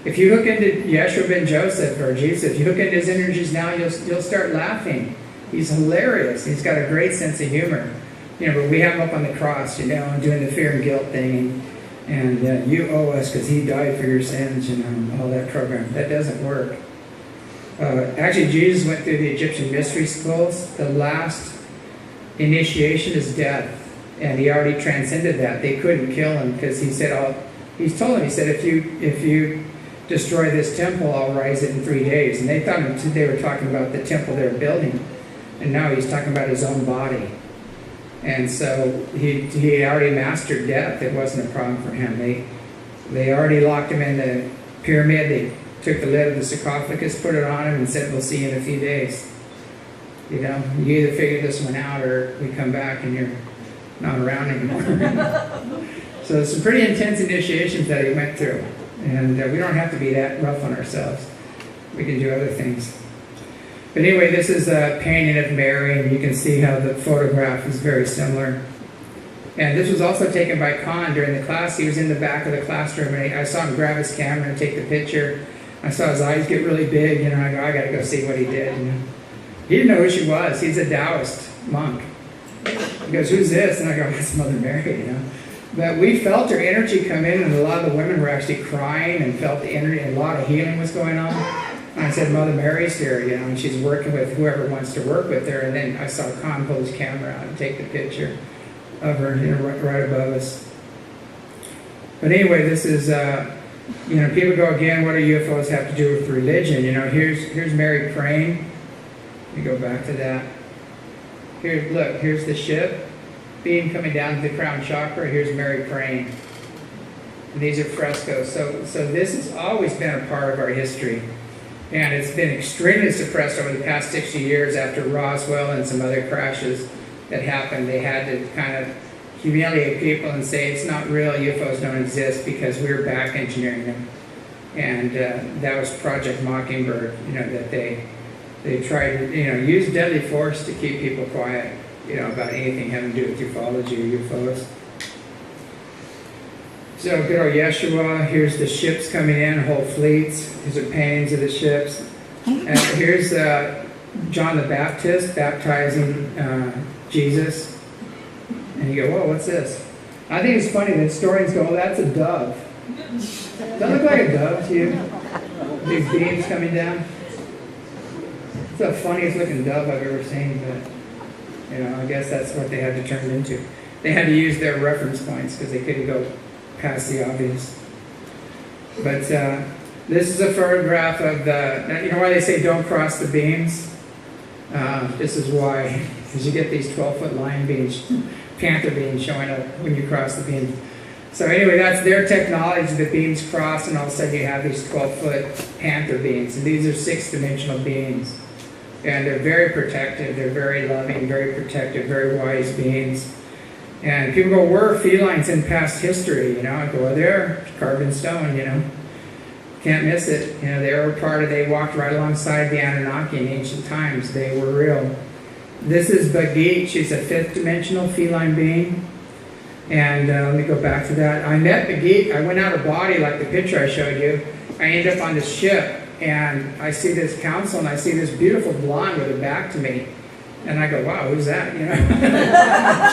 S1: If you look into Yeshua ben Joseph or Jesus, if you look into his energies now, you'll start laughing. He's hilarious. He's got a great sense of humor. You know, but we have him up on the cross, you know, and doing the fear and guilt thing, and you owe us because he died for your sins, you know, all that program. That doesn't work. Actually, Jesus went through the Egyptian mystery schools. The last initiation is death, and he already transcended that. They couldn't kill him because he said, he told him, he said, if you destroy this temple, I'll rise it in 3 days. And they thought they were talking about the temple they were building, and now he's talking about his own body. And so he already mastered death. It wasn't a problem for him. They already locked him in the pyramid. They took the lid of the sarcophagus, put it on him, and said, we'll see you in a few days. You know, you either figure this one out or we come back and you're not around anymore. So there's some pretty intense initiations that he went through. And we don't have to be that rough on ourselves. We can do other things. But anyway, this is a painting of Mary, and you can see how the photograph is very similar. And this was also taken by Khan during the class. He was in the back of the classroom, and I saw him grab his camera and take the picture. I saw his eyes get really big, you know, I go, I gotta go see what he did. You know. He didn't know who she was. He's a Taoist monk. He goes, who's this? And I go, that's Mother Mary, you know. But we felt her energy come in, and a lot of the women were actually crying and felt the energy, and a lot of healing was going on. And I said, Mother Mary's here, you know, and she's working with whoever wants to work with her. And then I saw Khan pull his camera out and take the picture of her, you know, right above us. But anyway, this is, you know, people go again, what do UFOs have to do with religion? You know, here's Mary praying. You go back to that. Here, look, here's the ship. Beam coming down to the crown chakra. Here's Mary praying. And these are frescoes. So this has always been a part of our history. And it's been extremely suppressed over the past 60 years after Roswell and some other crashes that happened. They had to kind of humiliate people and say it's not real, UFOs don't exist, because we were back engineering them. And that was Project Mockingbird, you know, that they tried to, you know, use deadly force to keep people quiet, you know, about anything having to do with ufology or UFOs. So good old Yeshua, here's the ships coming in, whole fleets. These are paintings of the ships. And here's John the Baptist baptizing Jesus. And you go, whoa, what's this? I think it's funny that historians go, oh, that's a dove. Does that look like a dove to you? These beams coming down. It's the funniest looking dove I've ever seen, but you know, I guess that's what they had to turn it into. They had to use their reference points because they couldn't go past the obvious. But this is a photograph of the, you know why they say don't cross the beams? This is why, because you get these 12-foot lion beams, panther beams showing up when you cross the beams. So anyway, that's their technology, the beams cross, and all of a sudden you have these 12-foot panther beams. And these are 6-dimensional beams. And they're very protective, they're very loving, very protective, very wise beings. And people go, where are felines in past history? You know, I go, well, they're carved in stone, you know. Can't miss it. You know, they were part of, they walked right alongside the Anunnaki in ancient times. They were real. This is Bagheet. She's a 5th-dimensional feline being. And let me go back to that. I met Bagheet. I went out of body like the picture I showed you. I ended up on this ship, and I see this council, and I see this beautiful blonde with her back to me. And I go, wow, who's that? You know,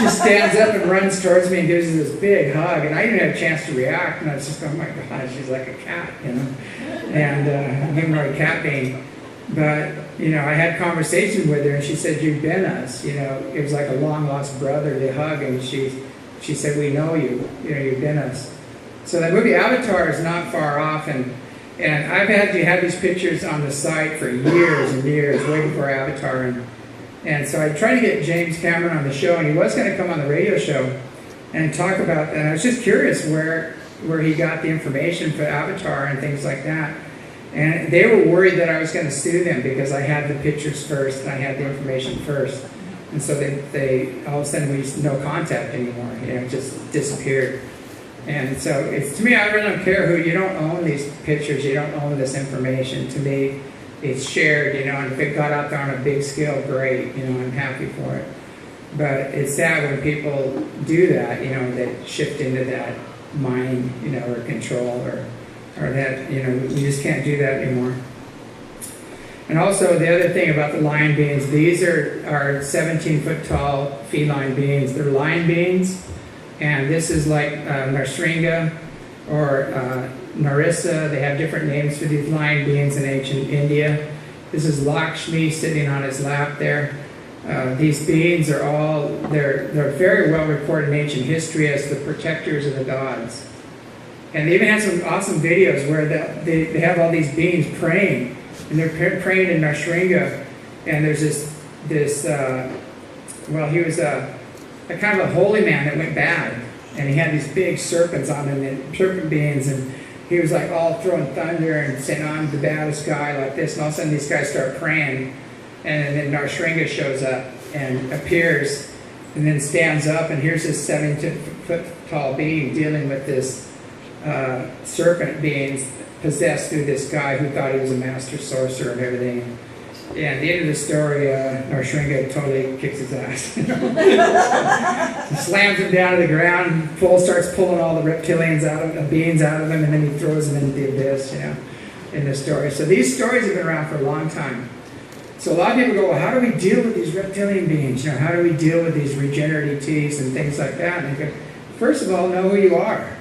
S1: she stands up and runs towards me and gives me this big hug, and I didn't have a chance to react. And I was just going, oh my God, she's like a cat, you know, and I'm humanoid cat being. But you know, I had conversation with her, and she said, "You've been us." You know, it was like a long lost brother. They hug, and she said, "We know you. You know, you've been us." So that movie Avatar is not far off, and I've had to have these pictures on the site for years and years, waiting for Avatar. And so I tried to get James Cameron on the show, and he was going to come on the radio show and talk about that. And I was just curious where he got the information for Avatar and things like that. And they were worried that I was going to sue them because I had the pictures first and I had the information first. And so they all of a sudden, we no contact anymore. You know, it just disappeared. And so it's, to me, I really don't care who, you don't own these pictures, you don't own this information. To me, it's shared, you know, and if it got out there on a big scale, great, you know, I'm happy for it. But it's sad when people do that, you know, that shift into that mind, you know, or control, or that, you know, we just can't do that anymore. And also, the other thing about the lion beings, these are 17-foot tall feline beings. They're lion beings, and this is like Narsringa or Narissa. They have different names for these lion beings in ancient India. This is Lakshmi sitting on his lap there. These beings are all, they're very well recorded in ancient history as the protectors of the gods. And they even have some awesome videos where they have all these beings praying, and they're praying in Narsringa. And there's this well, he was a kind of a holy man that went bad, and he had these big serpents on him, and serpent beings, and he was like all throwing thunder and saying, "I'm the baddest guy," like this. And all of a sudden, these guys start praying, and then Narsringa shows up and appears, and then stands up, and here's this 7-foot tall being dealing with this serpent being possessed through this guy who thought he was a master sorcerer and everything. And at the end of the story, Narshringa totally kicks his ass. He slams him down to the ground. Full starts pulling all the reptilians out of beings out of him, and then he throws them into the abyss. In the story. So these stories have been around for a long time. So a lot of people go, well, how do we deal with these reptilian beings? How do we deal with these regeneratives and things like that? And they go, first of all, know who you are.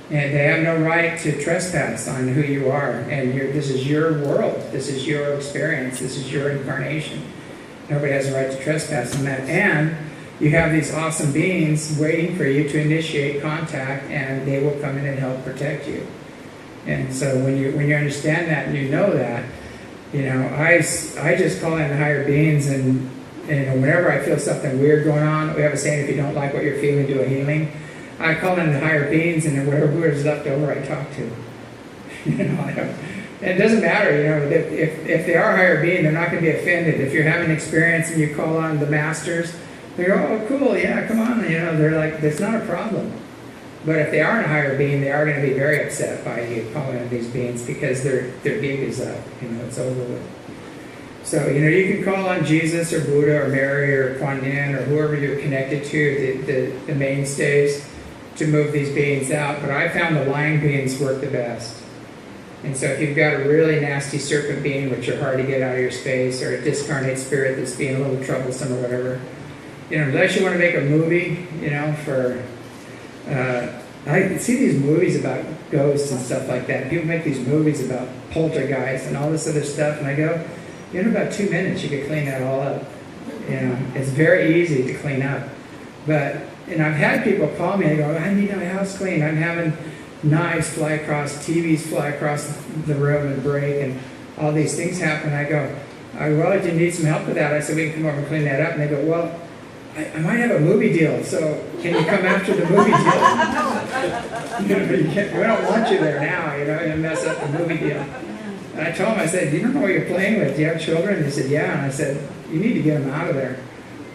S1: And they have no right to trespass on who you are. And this is your world. This is your experience. This is your incarnation. Nobody has a right to trespass on that. And you have these awesome beings waiting for you to initiate contact, and they will come in and help protect you. And so when you understand that and you know that, I just call in the higher beings, and whenever I feel something weird going on, we have a saying, if you don't like what you're feeling, do a healing. I call in the higher beings, and then whatever is left over, I talk to. It doesn't matter, if they are higher being, they're not going to be offended. If you're having an experience and you call on the masters, they go, oh, cool, yeah, come on. They're like, it's not a problem. But if they aren't a higher being, they are going to be very upset by you calling on these beings, because their gig is up. It's over with. So, you can call on Jesus or Buddha or Mary or Kuan Yin or whoever you're connected to, the mainstays, to move these beings out. But I found the lion beings work the best. And so if you've got a really nasty serpent being, which are hard to get out of your space, or a discarnate spirit that's being a little troublesome or whatever, unless you want to make a movie, I see these movies about ghosts and stuff like that. People make these movies about poltergeists and all this other stuff, and I go, in about 2 minutes you could clean that all up. It's very easy to clean up. And I've had people call me and go, I need my house cleaned. I'm having knives fly across, TVs fly across the room and break, and all these things happen. I go, well, do you need some help with that? I said, we can come over and clean that up. And they go, well, I might have a movie deal, so can you come after the movie deal? We don't want you there now, and mess up the movie deal. And I told him, I said, you don't know what you're playing with. Do you have children? And he said, yeah. And I said, you need to get them out of there.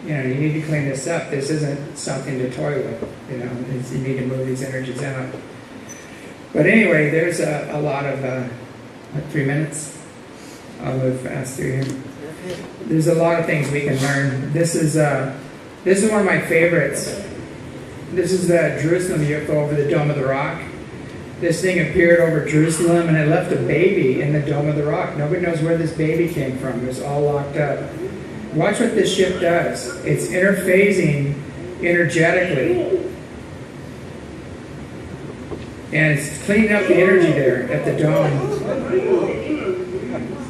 S1: You need to clean this up. This isn't something to toy with. You need to move these energies out. But anyway, there's a lot of, 3 minutes? I'll move fast through here. There's a lot of things we can learn. This is one of my favorites. This is the Jerusalem UFO over the Dome of the Rock. This thing appeared over Jerusalem, and it left a baby in the Dome of the Rock. Nobody knows where this baby came from. It was all locked up. Watch what this ship does. It's interphasing energetically. And it's cleaning up the energy there at the dome.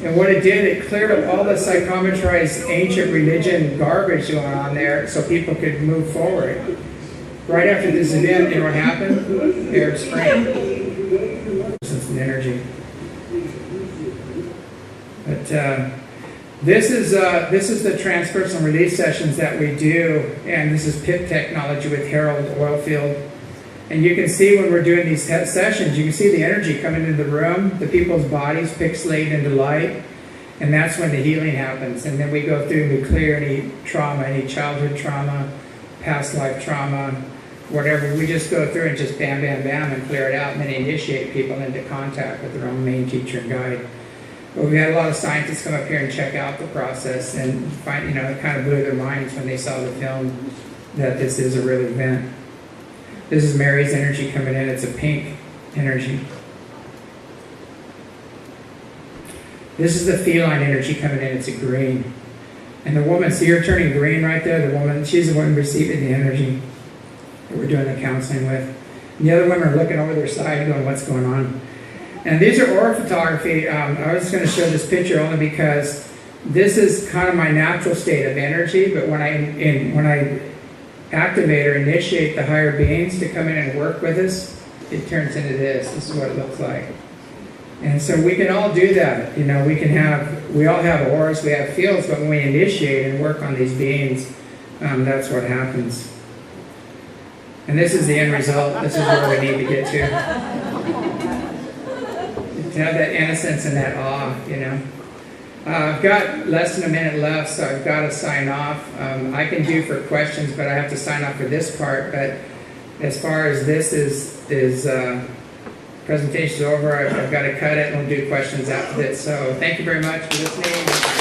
S1: And what it did, it cleared up all the psychometrized ancient religion garbage going on there so people could move forward. Right after this event, what happened? Air sprayed. It's an energy. But this is the transpersonal release sessions that we do, and this is PIP technology with Harold Oilfield. And you can see when we're doing these sessions, you can see the energy coming into the room, the people's bodies pixelate into light, and that's when the healing happens. And then we go through and we clear any trauma, any childhood trauma, past life trauma, whatever. We just go through and just bam, bam, bam, and clear it out, and then initiate people into contact with their own main teacher and guide. But we had a lot of scientists come up here and check out the process and find, it kind of blew their minds when they saw the film that this is a real event. This is Mary's energy coming in. It's a pink energy. This is the feline energy coming in. It's a green. And the woman, see her turning green right there? The woman, she's the one receiving the energy that we're doing the counseling with. And the other women are looking over their side going, what's going on? And these are aura photography. I was going to show this picture only because this is kind of my natural state of energy, but when I activate or initiate the higher beings to come in and work with us, it turns into this. This is what it looks like. And so we can all do that. We all have auras, we have fields, but when we initiate and work on these beings, that's what happens. And this is the end result. This is where we need to get to. To have that innocence and that awe, I've got less than a minute left, so I've got to sign off. I can do for questions, but I have to sign off for this part. But as far as this is presentation's over, I've got to cut it and we'll do questions after this. So thank you very much for listening.